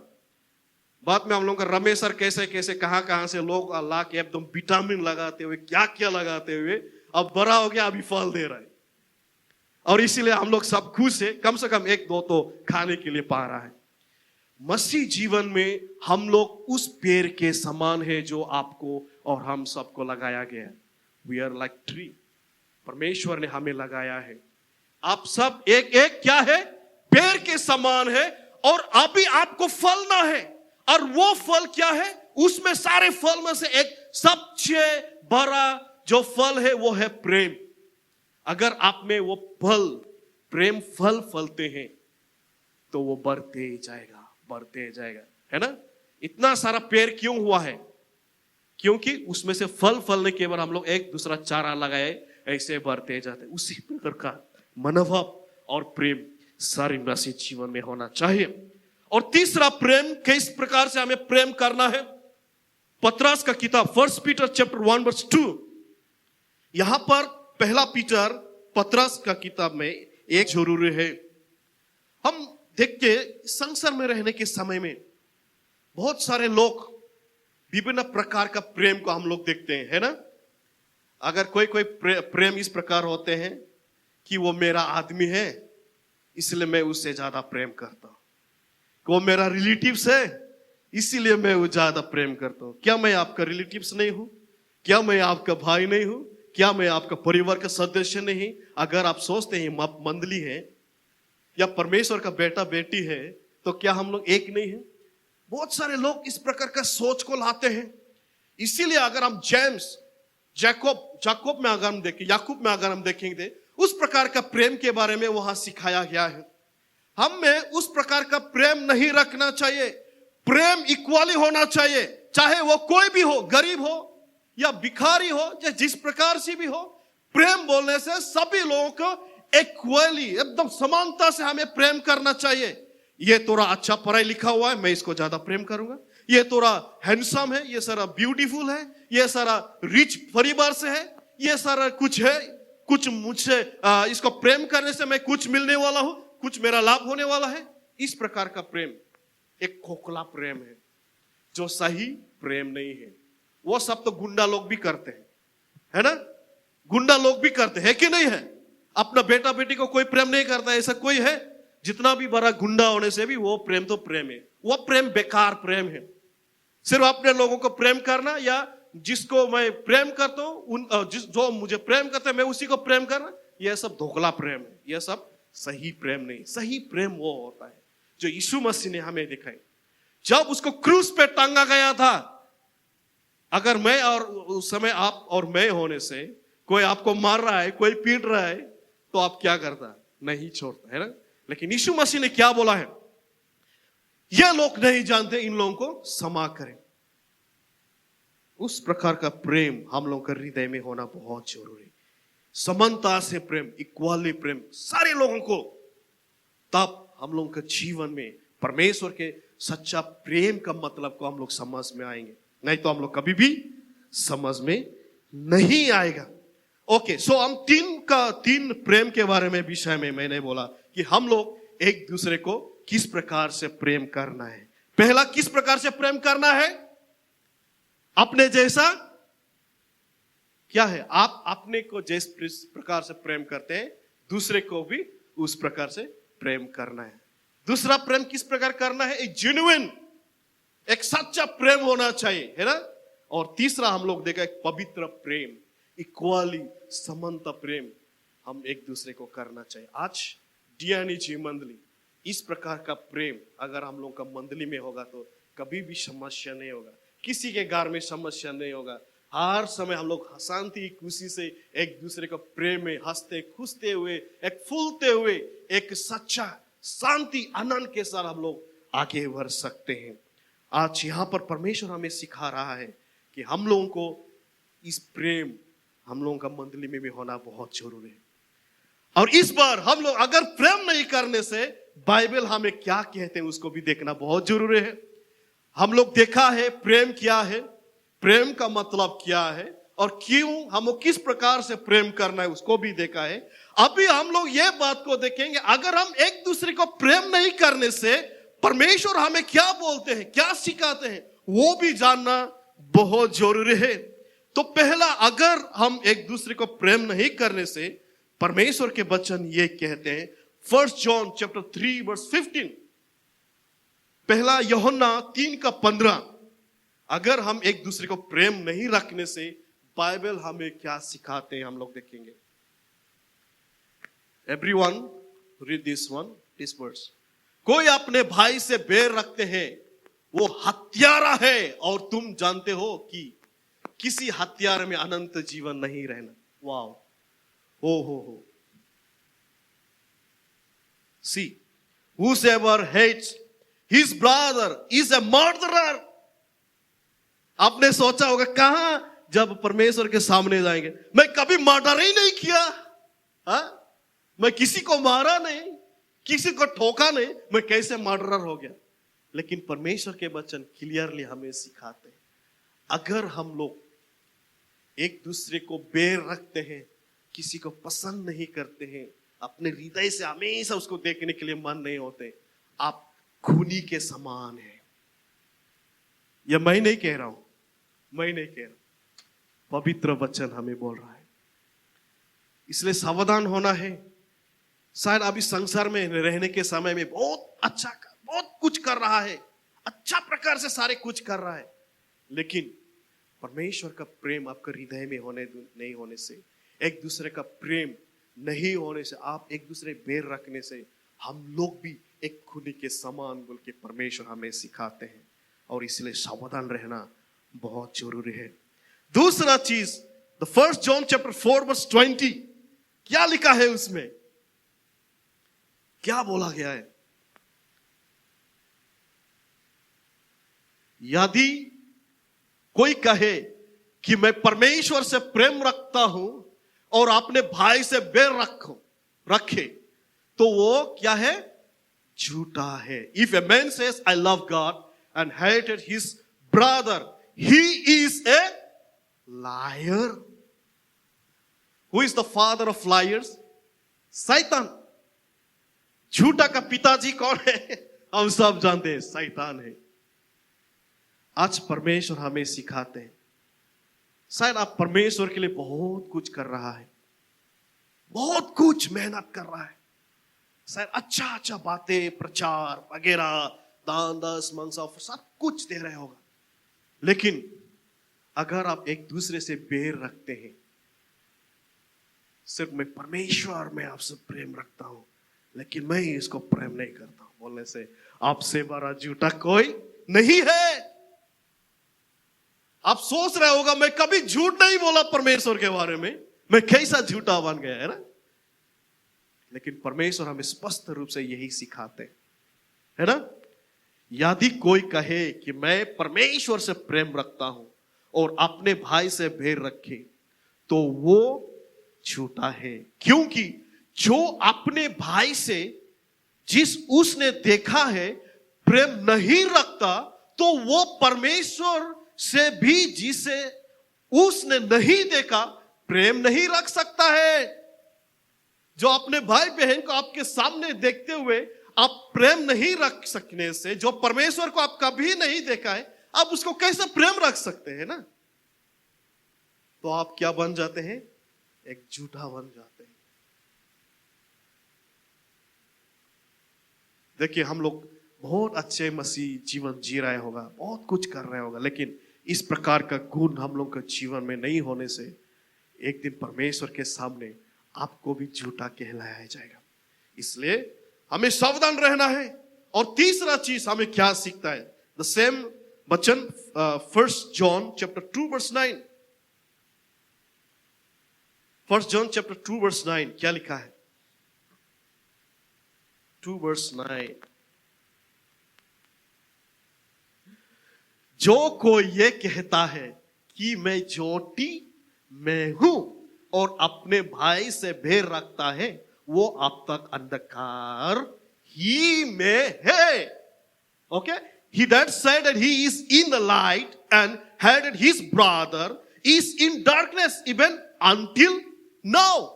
बाद में हम लोगों का रमेश सर कैसे कैसे कहां से लोग ला के एकदम विटामिन लगाते हुए, क्या क्या लगाते हुए अब बड़ा हो गया, अभी फल दे रहा है। और इसीलिए हम लोग सब खुश है, कम से कम एक दो तो खाने के लिए पा रहा है। मसीह जीवन में हम लोग उस पेड़ के समान है जो आपको और हम सबको लगाया गया है। We are like tree. परमेश्वर ने हमें लगाया है। आप सब एक एक क्या है? पेड़ के समान है, और अभी आपको फलना है। और वो फल क्या है? उसमें सारे फल में से एक सबसे बड़ा जो फल है वो है प्रेम। अगर आप में वो फल, प्रेम फल फलते हैं तो वो बढ़ते जाएगा, बढ़ते जाएगा, है ना? इतना सारा पेड़ क्यों हुआ है? क्योंकि उसमें से फल फलने के बाद हम लोग एक दूसरा चारा लगाए, ऐसे बढ़ते जाते। उसी प्रकार का मनोभाव और प्रेम सारे मसीह जीवन में होना चाहिए। और तीसरा प्रेम, किस प्रकार से हमें प्रेम करना है? पतरस का किताब 1 पीटर चैप्टर 1 वर्स 2, यहां पर पहला पीटर पतरस का किताब में एक जरूरी है। हम देखते संसार में रहने के समय में बहुत सारे लोग विभिन्न प्रकार का प्रेम को हम लोग देखते हैं, है ना? अगर कोई प्रेम इस प्रकार होते हैं कि वो मेरा आदमी है इसलिए मैं उससे ज्यादा प्रेम करता हूं, वो मेरा रिलेटिव्स है इसीलिए मैं वो ज्यादा प्रेम करता हूं। क्या मैं आपका रिलेटिव्स नहीं हूं? क्या मैं आपका भाई नहीं हूं? क्या मैं आपका परिवार का सदस्य नहीं? अगर आप सोचते हैं आप मंडली है या परमेश्वर का बेटा बेटी है तो क्या हम लोग एक नहीं है? बहुत सारे लोग इस प्रकार का सोच को लाते हैं। इसीलिए अगर हम जेम्स, याकूब में अगर हम देखेंगे उस प्रकार का प्रेम के बारे में वहां सिखाया गया है। हम में उस प्रकार का प्रेम नहीं रखना चाहिए। प्रेम इक्वली होना चाहिए, चाहे वो कोई भी हो, गरीब हो या भिखारी हो या जिस प्रकार से भी हो। प्रेम बोलने से सभी लोगों को इक्वली, एकदम समानता से हमें प्रेम करना चाहिए। ये थोड़ा अच्छा पढ़ाई लिखा हुआ है, मैं इसको ज्यादा प्रेम करूंगा। ये थोड़ा हैंडसम है, ये सारा ब्यूटीफुल है, ये सारा रिच परिवार से है, ये सारा कुछ है, कुछ मुझसे इसको प्रेम करने से मैं कुछ मिलने वाला हूं, कुछ मेरा लाभ होने वाला है। इस प्रकार का प्रेम एक खोखला प्रेम है, जो सही प्रेम नहीं है। वो सब तो गुंडा लोग भी करते हैं, है ना? गुंडा लोग भी करते हैं कि नहीं है? अपना बेटा बेटी को कोई प्रेम नहीं करता, ऐसा कोई है? जितना भी बड़ा गुंडा होने से भी वो प्रेम तो प्रेम है। वो प्रेम बेकार प्रेम है। सिर्फ अपने लोगों को प्रेम करना, या जिसको मैं प्रेम करता हूं जो मुझे प्रेम करते हैं मैं उसी को प्रेम करना, यह सब धोखला प्रेम है। यह सब सही प्रेम नहीं। सही प्रेम वो होता है जो यीशु मसीह ने हमें दिखाई। जब उसको क्रूस पे टांगा गया था, अगर मैं और उस समय आप और मैं होने से कोई आपको मार रहा है, कोई पीट रहा है, तो आप क्या करता? नहीं छोड़ता, है ना? लेकिन यीशु मसीह ने क्या बोला है? ये लोग नहीं जानते, इन लोगों को क्षमा करें। उस प्रकार का प्रेम हम लोगों के हृदय में होना बहुत जरूरी। समानता से प्रेम, इक्वाली प्रेम सारे लोगों को, तब हम लोगों के जीवन में परमेश्वर के सच्चा प्रेम का मतलब को हम लोग समझ में आएंगे। नहीं तो हम लोग कभी भी समझ में नहीं आएगा। ओके, सो हम तीन प्रेम के बारे में विषय में मैंने बोला कि हम लोग एक दूसरे को किस प्रकार से प्रेम करना है। पहला, किस प्रकार से प्रेम करना है? अपने जैसा क्या है? आप अपने को जिस प्रकार से प्रेम करते हैं, दूसरे को भी उस प्रकार से प्रेम करना है। दूसरा प्रेम किस प्रकार करना है? एक जेन्युइन, एक सच्चा प्रेम होना चाहिए, है ना? और तीसरा हम लोग देखा एक पवित्र प्रेम, इक्वाली, समानता प्रेम हम एक दूसरे को करना चाहिए। आज डीएनजी मंडली, इस प्रकार का प्रेम अगर हम लोग का मंडली में होगा तो कभी भी समस्या नहीं होगा, किसी के घर में समस्या नहीं होगा। हर समय हम लोग शांति खुशी से एक दूसरे को प्रेम में हंसते खुशते हुए, एक फूलते हुए, एक सच्चा शांति आनंद के साथ हम लोग आगे बढ़ सकते हैं। आज यहाँ पर परमेश्वर हमें सिखा रहा है कि हम लोगों को इस प्रेम हम लोगों का मंडली में भी होना बहुत जरूरी है। और इस बार हम लोग अगर प्रेम नहीं करने से बाइबल हमें क्या कहते हैं उसको भी देखना बहुत जरूरी है। हम लोग देखा है प्रेम क्या है, प्रेम का मतलब क्या है, और क्यों हम लोग किस प्रकार से प्रेम करना है उसको भी देखा है। अभी हम लोग ये बात को देखेंगे, अगर हम एक दूसरे को प्रेम नहीं करने से परमेश्वर हमें क्या बोलते हैं, क्या सिखाते हैं, वो भी जानना बहुत जरूरी है। तो पहला, अगर हम एक दूसरे को प्रेम नहीं करने से परमेश्वर के वचन ये कहते हैं, 1 जॉन चैप्टर 3 वर्स 15, पहला यूहन्ना 3:15, अगर हम एक दूसरे को प्रेम नहीं रखने से बाइबल हमें क्या सिखाते हैं हम लोग देखेंगे। Everyone read this verse. कोई अपने भाई से बैर रखते हैं वो हत्यारा है, और तुम जानते हो कि किसी हत्यारे में अनंत जीवन नहीं रहना। वाओ, हो See, whosoever hates his brother is a murderer. आपने सोचा होगा कहां जब परमेश्वर के सामने जाएंगे, मैं कभी मर्डर ही नहीं किया, मैं किसी को मारा नहीं, किसी को ठोका नहीं, मैं कैसे मर्डरर हो गया। लेकिन परमेश्वर के वचन क्लियरली हमें सिखाते हैं, अगर हम लोग एक दूसरे को बैर रखते हैं, किसी को पसंद नहीं करते हैं, अपने हृदय से हमेशा उसको देखने के लिए मन नहीं होते, आप खूनी के समान है। यह मैं नहीं कह रहा हूं, मैं नहीं कह रहा, पवित्र वचन हमें बोल रहा है। इसलिए सावधान होना है। शायद अभी संसार में रहने के समय में बहुत कुछ कर रहा है, अच्छा प्रकार से सारे कुछ कर रहा है, लेकिन परमेश्वर का प्रेम आपके हृदय में नहीं होने से, एक दूसरे का प्रेम नहीं होने से, आप एक दूसरे बैर रखने से हम लोग भी एक खूनी के समान बोल के परमेश्वर हमें सिखाते हैं, और इसलिए सावधान रहना बहुत जरूरी है। दूसरा चीज, द 1 जॉन चैप्टर 4 वर्स 20, क्या लिखा है उसमें, क्या बोला गया है? यदि कोई कहे कि मैं परमेश्वर से प्रेम रखता हूं और अपने भाई से बैर रखे, तो वो क्या है? झूठा है. If a man says I love God and hated his brother, he is a liar. Who is the father of liars? शैतान. झूठा का पिताजी कौन है? हम सब जानते हैं, शैतान है. आज परमेश्वर हमें सिखाते हैं. शायद आप परमेश्वर के लिए बहुत कुछ कर रहा है, बहुत कुछ मेहनत कर रहा है, शायद अच्छा बातें, प्रचार वगैरह, दान दस मंसा सब कुछ दे रहे होगा. लेकिन अगर आप एक दूसरे से बैर रखते हैं, सिर्फ मैं परमेश्वर में आपसे प्रेम रखता हूं लेकिन मैं इसको प्रेम नहीं करता हूं बोलने से आपसे बड़ा झूठा कोई नहीं है. आप सोच रहे होगा मैं कभी झूठ नहीं बोला परमेश्वर के बारे में, मैं कैसा झूठा बन गया है ना. लेकिन परमेश्वर हमें स्पष्ट रूप से यही सिखाते हैं, है ना. यदि कोई कहे कि मैं परमेश्वर से प्रेम रखता हूं और अपने भाई से बैर रखे तो वो झूठा है. क्योंकि जो अपने भाई से जिस उसने देखा है प्रेम नहीं रखता तो वो परमेश्वर से भी जिसे उसने नहीं देखा प्रेम नहीं रख सकता है. जो अपने भाई बहन को आपके सामने देखते हुए आप प्रेम नहीं रख सकने से, जो परमेश्वर को आप कभी नहीं देखा है, आप उसको कैसे प्रेम रख सकते हैं ना. तो आप क्या बन जाते हैं? एक झूठा बन जाते हैं. देखिए हम लोग बहुत अच्छे मसीह जीवन जी रहे होगा, बहुत कुछ कर रहे होगा, लेकिन इस प्रकार का गुण हम लोग के जीवन में नहीं होने से एक दिन परमेश्वर के सामने आपको भी झूठा कहलाया जाएगा. इसलिए हमें सावधान रहना है. और तीसरा चीज हमें क्या सीखता है? द सेम वचन 1 John chapter 2 verse 9. 1 John chapter 2 verse 9 क्या लिखा है? 2 verse 9. जो कोई ये कहता है कि मैं ज्योति में हूं और अपने भाई से बैर रखता है वो अब तक अंधकार ही में है. Okay, he that said that he is in the light and hated his brother is in darkness even until now.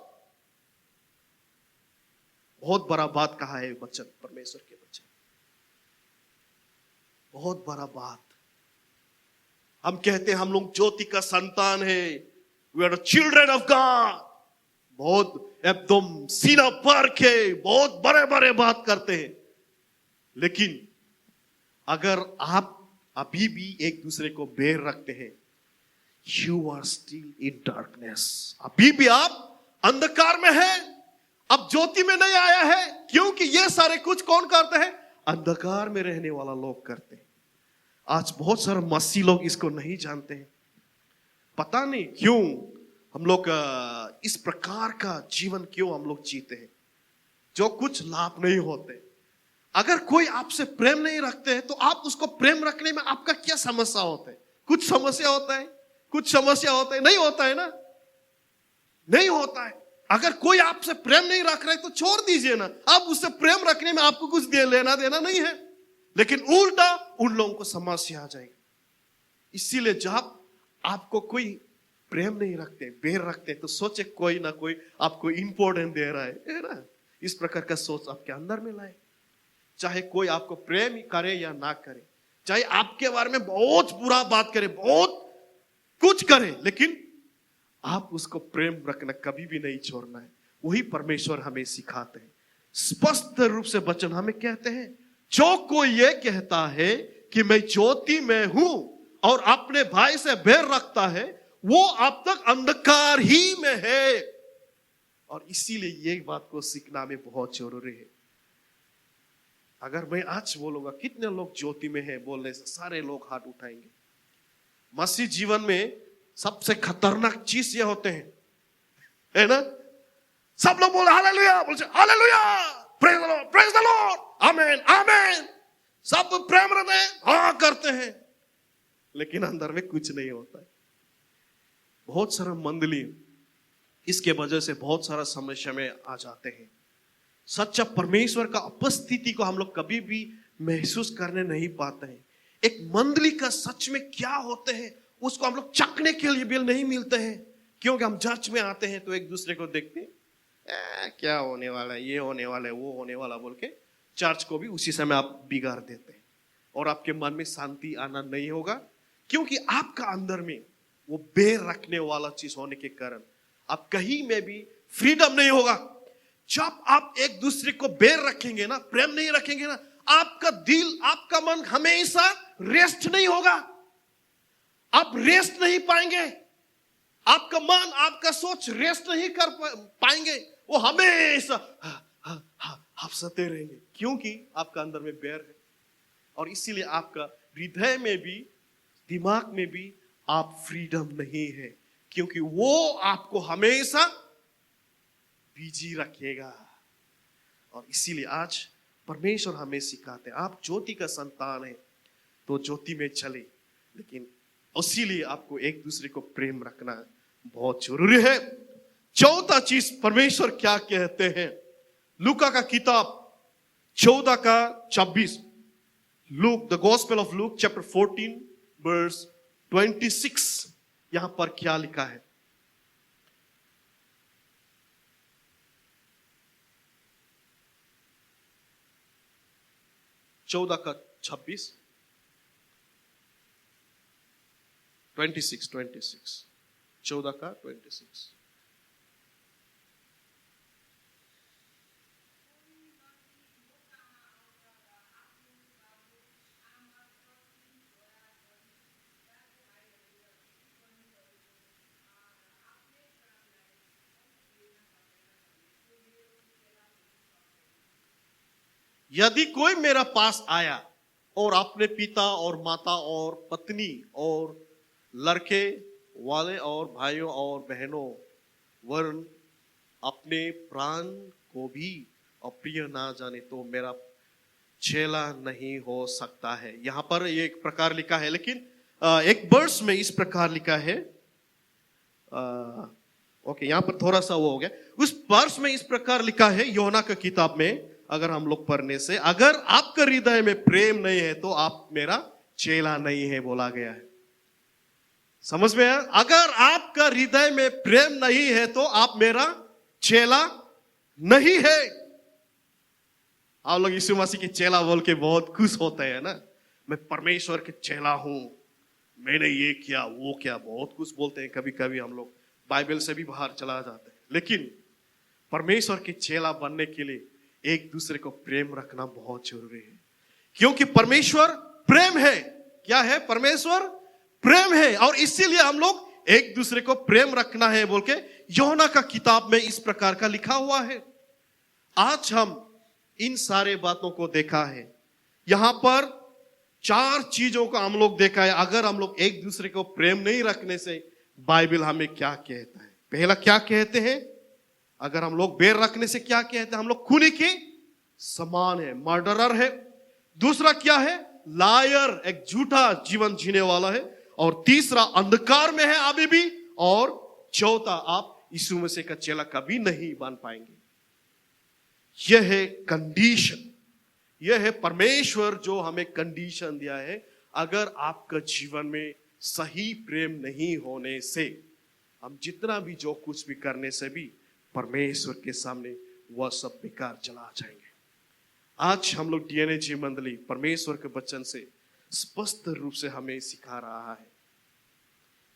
बहुत बड़ा बात कहा है वचन, परमेश्वर के वचन, बहुत बड़ा बात. हम कहते हैं हम लोग ज्योति का संतान है, we are the children of God. बहुत एकदम सीना पर के बहुत बड़े बड़े बात करते हैं. लेकिन अगर आप अभी भी एक दूसरे को बैर रखते हैं, you are still in darkness. अभी भी आप अंधकार में हैं, अब ज्योति में नहीं आया है. क्योंकि ये सारे कुछ कौन करते हैं? अंधकार में रहने वाला लोग करते हैं. आज बहुत सारे मसीह लोग इसको नहीं जानते हैं. पता नहीं क्यों हम लोग इस प्रकार का जीवन क्यों हम लोग जीते हैं जो कुछ लाभ नहीं होते. अगर कोई आपसे प्रेम नहीं रखते हैं तो आप उसको प्रेम रखने में आपका क्या समस्या होता है? कुछ समस्या होता है, कुछ समस्या होता है, नहीं होता है ना, नहीं होता है. अगर कोई आपसे प्रेम नहीं रख रहा है तो छोड़ दीजिए ना. आप उससे प्रेम रखने में आपको कुछ लेना देना नहीं है. लेकिन उल्टा उन लोगों को समस्या आ जाएगी. इसीलिए जब आपको कोई प्रेम नहीं रखते, बैर रखते, तो सोचे कोई ना कोई आपको इंपॉर्टेंट दे रहा है ना. इस प्रकार का सोच आपके अंदर में लाए. चाहे कोई आपको प्रेम करे या ना करे, चाहे आपके बारे में बहुत बुरा बात करे, बहुत कुछ करे, लेकिन आप उसको प्रेम रखना कभी भी नहीं छोड़ना है. वही परमेश्वर हमें सिखाते हैं. स्पष्ट रूप से वचन हमें कहते हैं, जो कोई ये कहता है कि मैं ज्योति में हूं और अपने भाई से बैर रखता है वो अब तक अंधकार ही में है. और इसीलिए ये बात को सीखना में बहुत जरूरी है. अगर मैं आज बोलूंगा कितने लोग ज्योति में हैं, बोलने से सारे लोग हाथ उठाएंगे. मसीह जीवन में सबसे खतरनाक चीज ये होते हैं, है ना. सब लोग बोल हालेलुया, बोलते hallelujah, praise the Lord, praise the Lord, amen amen, सब प्रेम हृदय हाँ करते हैं, लेकिन अंदर में कुछ नहीं होता है. बहुत सारा मंडली इसके वजह से बहुत सारा समस्या में आ जाते हैं. सच्चा परमेश्वर का उपस्थिति को हम लोग कभी भी महसूस करने नहीं पाते हैं। एक मंडली का सच में क्या होते हैं उसको हम लोग चखने के लिए भी नहीं मिलते हैं, क्योंकि हम चर्च में आते हैं तो एक दूसरे को देखते हैं, क्या होने वाला है, ये होने वाला है, वो होने वाला बोल के चर्च को भी उसी समय आप बिगाड़ देते हैं और आपके मन में शांति आना नहीं होगा, क्योंकि आपका अंदर में वो बेर रखने वाला चीज होने के कारण आप कहीं में भी फ्रीडम नहीं होगा। जब आप एक दूसरे को बेर रखेंगे ना, प्रेम नहीं रखेंगे ना, आपका दिल, आपका मन हमेशा रेस्ट नहीं होगा, आप रेस्ट नहीं पाएंगे, आपका मन, आपका सोच रेस्ट नहीं कर पाएंगे, वो हमेशा हंसते रहेंगे, क्योंकि आपका अंदर में बैर है। और इसीलिए आपका हृदय में भी, दिमाग में भी आप फ्रीडम नहीं है, क्योंकि वो आपको हमेशा बिजी रखेगा। और इसीलिए आज परमेश्वर हमें सिखाते हैं, आप ज्योति का संतान है तो ज्योति में चले, लेकिन इसीलिए आपको एक दूसरे को प्रेम रखना बहुत जरूरी है। चौथा चीज परमेश्वर क्या कहते हैं, लूका का किताब 14 का 26, Luke, the gospel of Luke chapter 14 verse 26, यहां पर क्या लिखा है। चौदह का 26, 26, 14 का 26। यदि कोई मेरा पास आया और अपने पिता और माता और पत्नी और लड़के वाले और भाइयों और बहनों वरन अपने प्राण को भी अप्रिय ना जाने तो मेरा चेला नहीं हो सकता है। यहां पर एक प्रकार लिखा है, लेकिन एक वर्स में इस प्रकार लिखा है, ओके, यहां पर थोड़ा सा वो हो गया। उस वर्स में इस प्रकार लिखा है योना की किताब में, अगर हम लोग पढ़ने से, अगर आपका हृदय में प्रेम नहीं है तो आप मेरा चेला नहीं है बोला गया है। समझ में आया? अगर आपका हृदय में प्रेम नहीं है तो आप मेरा चेला नहीं है। आप लोग यीशु मसीह के चेला बोल के बहुत खुश होते हैं ना, मैं परमेश्वर के चेला हूं, मैंने ये किया वो किया, बहुत कुछ बोलते हैं। कभी कभी हम लोग बाइबल से भी बाहर चला जाते हैं, लेकिन परमेश्वर के चेला बनने के लिए एक दूसरे को प्रेम रखना बहुत जरूरी है, क्योंकि परमेश्वर प्रेम है। क्या है? परमेश्वर प्रेम है, और इसीलिए हम लोग एक दूसरे को प्रेम रखना है बोल के योना का किताब में इस प्रकार का लिखा हुआ है। आज हम इन सारे बातों को देखा है, यहां पर 4 चीजों का हम लोग देखा है। अगर हम लोग एक दूसरे को प्रेम नहीं रखने से बाइबल हमें क्या कहता है? पहला क्या कहते हैं? अगर हम लोग बैर रखने से क्या कहते हैं? हम लोग खूनी के समान है, मर्डरर है। दूसरा क्या है? लायर, एक झूठा जीवन जीने वाला है। और तीसरा अंधकार में है अभी भी। और चौथा, आप यीशु मसीह का चेला कभी नहीं बन पाएंगे। यह है कंडीशन, यह है परमेश्वर जो हमें कंडीशन दिया है। अगर आपका जीवन में सही प्रेम नहीं होने से हम जितना भी जो कुछ भी करने से भी परमेश्वर के सामने वह सब बेकार चला जाएंगे। आज हम लोग डीएनएजी मंडली परमेश्वर के वचन से स्पष्ट रूप से हमें सिखा रहा है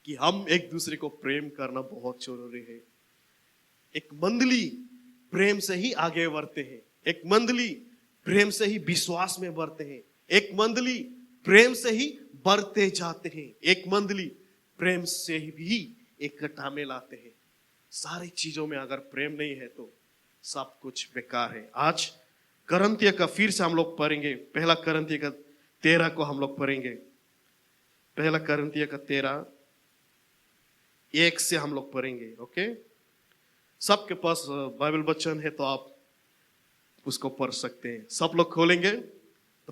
कि हम एक दूसरे को प्रेम करना बहुत जरूरी है। एक मंडली प्रेम से ही आगे बढ़ते हैं, एक मंडली प्रेम से ही विश्वास में बढ़ते हैं, एक मंडली प्रेम से ही बढ़ते जाते हैं, एक मंडली प्रेम से ही एकता में लाते हैं। सारी चीजों में अगर प्रेम नहीं है तो सब कुछ बेकार है। आज करंतिया का फिर से हम लोग पढ़ेंगे, पहला करंतिया का 13 को हम लोग पढ़ेंगे। पहला करंतिया का 13 1 से हम लोग पढ़ेंगे। ओके, सबके पास बाइबल वचन है तो आप उसको पढ़ सकते हैं। सब लोग खोलेंगे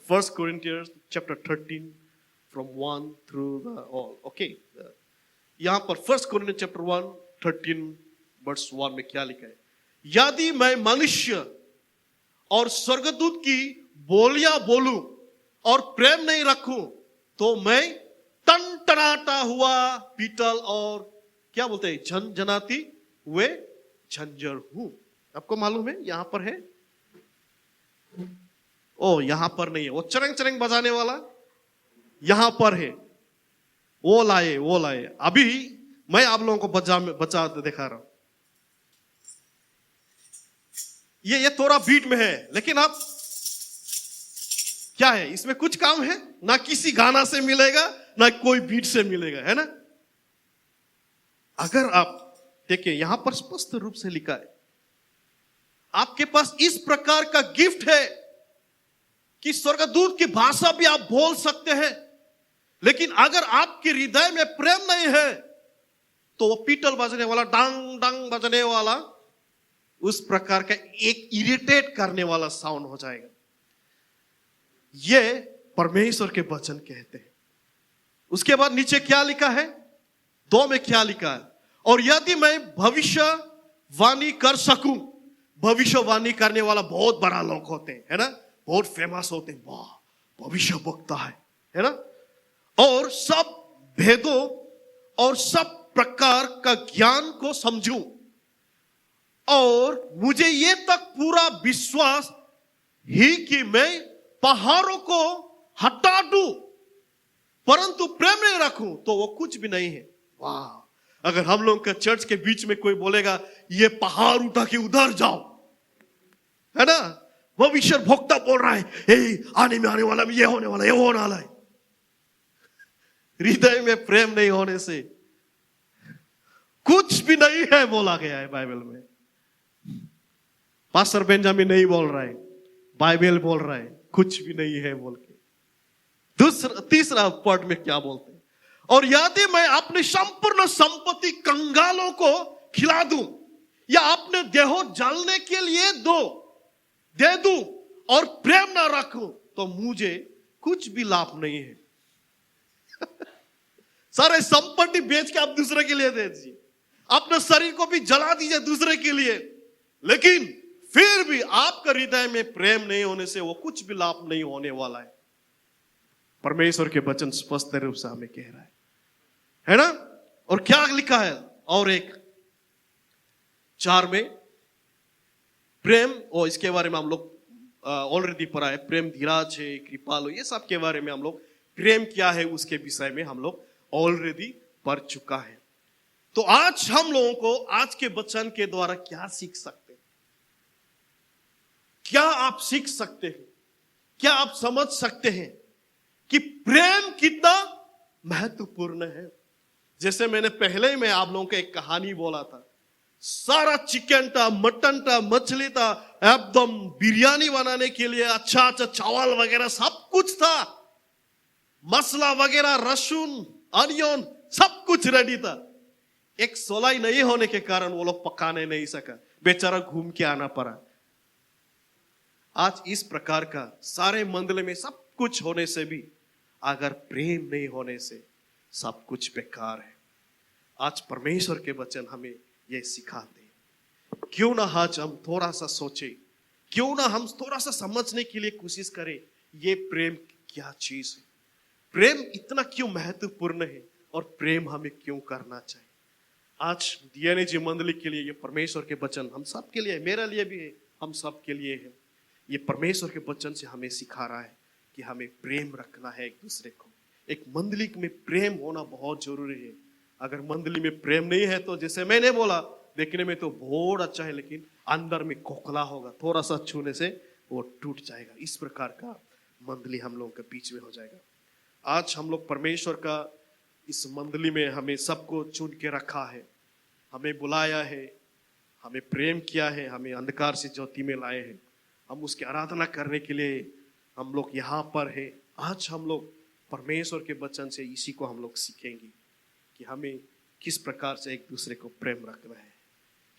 first Corinthians chapter 13 from 1 through the all. Okay, यहां पर फर्स्ट कोरिंथियंस चैप्टर 1 13 वर्स 1 में क्या लिखा है? यदि मैं मनुष्य और स्वर्गदूत की बोलियां बोलूं और प्रेम नहीं रखूं तो मैं टनटनाता हुआ पीतल और क्या बोलते हैं झनझनाती हुए झंझर हूं। आपको मालूम है यहां पर है, ओ यहां पर नहीं है, वो चरंग चरंग बजाने वाला यहां पर है, वो लाए। अभी मैं आप लोगों को बचा दिखा रहा हूं। ये थोड़ा बीट में है, लेकिन आप क्या है, इसमें कुछ काम है ना, किसी गाना से मिलेगा ना कोई बीट से मिलेगा, है ना। अगर आप देखिए यहां पर स्पष्ट रूप से लिखा है, आपके पास इस प्रकार का गिफ्ट है कि स्वर्गदूत की भाषा भी आप बोल सकते हैं, लेकिन अगर आपके हृदय में प्रेम नहीं है तो वो पीतल बजने वाला, डांग डांग बजने वाला, उस प्रकार का एक इरिटेट करने वाला साउंड हो जाएगा। ये परमेश्वर के वचन कहते हैं। उसके बाद नीचे क्या लिखा है, 2 में क्या लिखा है, और यदि मैं भविष्यवाणी कर सकूं, भविष्यवाणी करने वाला बहुत बड़ा लोग होते हैं, है ना, बहुत फेमस होते हैं, वाह भविष्य वक्ता है ना, और सब भेदों और सब प्रकार का ज्ञान को समझूं, और मुझे ये तक पूरा विश्वास ही कि मैं पहाड़ों को हटा दूं, परंतु प्रेम नहीं रखूं तो वो कुछ भी नहीं है। वाह, अगर हम लोग का चर्च के बीच में कोई बोलेगा ये पहाड़ उठा के उधर जाओ, है ना, भविष्य भोक्ता बोल रहा है, आने में आने वाला, ये होने वाला, ये होने वाला है, हृदय में प्रेम नहीं होने से कुछ भी नहीं है बोला गया है बाइबल में। पास्टर बेंजामिन नहीं बोल रहा है, बाइबल बोल रहा है कुछ भी नहीं है बोल के। तीसरा पद में क्या बोलते हैं, और यदि मैं अपनी संपूर्ण संपत्ति कंगालों को खिला दूं या अपने देहो जलने के लिए दे दूं और प्रेम ना रखूं तो मुझे कुछ भी लाभ नहीं है। सारे संपत्ति बेच के आप दूसरे के लिए दे दीजिए, अपने शरीर को भी जला दीजिए दूसरे के लिए, लेकिन फिर भी आपका हृदय में प्रेम नहीं होने से वो कुछ भी लाभ नहीं होने वाला है। परमेश्वर के वचन स्पष्ट रूप से हमें कह रहा है ना। और क्या लिखा है, और एक 4 में प्रेम, और इसके बारे में हम लोग ऑलरेडी पढ़ा है, प्रेम धीराज है, कृपालु, ये सब के बारे में हम लोग, प्रेम क्या है उसके विषय में हम लोग ऑलरेडी पढ़ चुका है। तो आज हम लोगों को आज के वचन के द्वारा क्या सीख सकते हैं, क्या आप सीख सकते हैं, क्या आप समझ सकते हैं कि प्रेम कितना महत्वपूर्ण है। जैसे मैंने पहले में आप लोगों को एक कहानी बोला था, सारा चिकन था, मटन था, मछली था, एकदम बिरयानी बनाने के लिए अच्छा अच्छा चावल वगैरह सब कुछ था, मसाला वगैरह, लहसुन, अनियन, सब कुछ रेडी था। एक सोलाई नहीं होने के कारण वो लोग पकाने नहीं सका, बेचारा घूम के आना पड़ा। आज इस प्रकार का सारे मंडल में सब कुछ होने से भी अगर प्रेम नहीं होने से सब कुछ बेकार है। आज परमेश्वर के वचन हमें यह सिखाते हैं। क्यों ना आज हम थोड़ा सा सोचे, क्यों ना हम थोड़ा सा समझने के लिए कोशिश करें, ये प्रेम क्या चीज है, प्रेम इतना क्यों महत्वपूर्ण है, और प्रेम हमें क्यों करना चाहिए। आज डीएनए जी मंडली के लिए ये परमेश्वर के वचन हम सब के लिए, मेरे लिए भी है, हम सब के लिए है। ये परमेश्वर के वचन से हमें सिखा रहा है कि हमें प्रेम रखना है एक दूसरे को। एक मंडली में प्रेम होना बहुत जरूरी है। अगर मंडली में प्रेम नहीं है तो जैसे मैंने बोला, देखने में तो बहुत अच्छा है लेकिन अंदर में खोखला होगा, थोड़ा सा छूने से वो टूट जाएगा। इस प्रकार का मंडली हम लोगों के बीच में हो जाएगा। आज हम लोग परमेश्वर का इस मंडली में हमें सबको चुन के रखा है, हमें बुलाया है, हमें प्रेम किया है, हमें अंधकार से ज्योति में लाए हैं, हम उसकी आराधना करने के लिए हम लोग यहाँ पर है। आज हम लोग परमेश्वर के वचन से इसी को हम लोग सीखेंगे कि हमें किस प्रकार से एक दूसरे को प्रेम रखना है,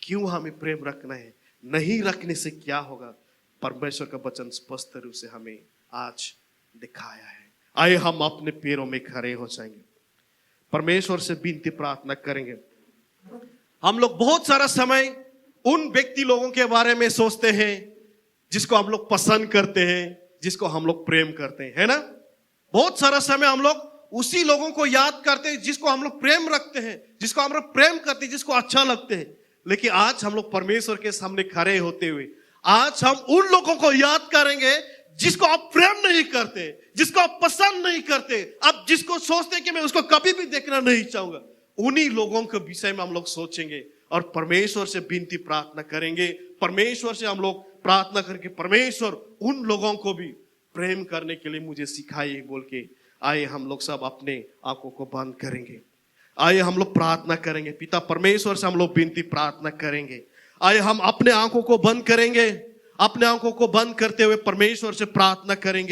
क्यों हमें प्रेम रखना है, नहीं रखने से क्या होगा। परमेश्वर का वचन स्पष्ट रूप से हमें आज दिखाया है। आइए हम अपने पैरों में खड़े हो जाएंगे, परमेश्वर से विनती प्रार्थना करेंगे। हम लोग बहुत सारा समय उन व्यक्ति लोगों के बारे में सोचते हैं जिसको हम लोग पसंद करते हैं, जिसको हम लोग प्रेम करते हैं, है ना? बहुत सारा समय हम लोग उसी लोगों को याद करते हैं जिसको हम लोग प्रेम रखते हैं, जिसको हम लोग प्रेम करते हैं, जिसको अच्छा लगते हैं। लेकिन आज हम लोग परमेश्वर के सामने खड़े होते हुए आज हम उन लोगों को याद करेंगे जिसको आप प्रेम नहीं करते, जिसको आप पसंद नहीं करते, आप जिसको सोचते हैं कि मैं उसको कभी भी देखना नहीं चाहूंगा। उन्हीं लोगों के विषय में हम लोग सोचेंगे और परमेश्वर से विनती प्रार्थना करेंगे। परमेश्वर से हम लोग प्रार्थना करके, परमेश्वर उन लोगों को भी प्रेम करने के लिए मुझे सिखाइए बोल के आइए हम लोग सब अपने आंखों को बंद करेंगे। आइए हम लोग प्रार्थना करेंगे। पिता परमेश्वर से हम लोग विनती प्रार्थना करेंगे। आइए हम अपने आंखों को बंद करेंगे, अपने आंखों को बंद करते हुए परमेश्वर से प्रार्थना करेंगे।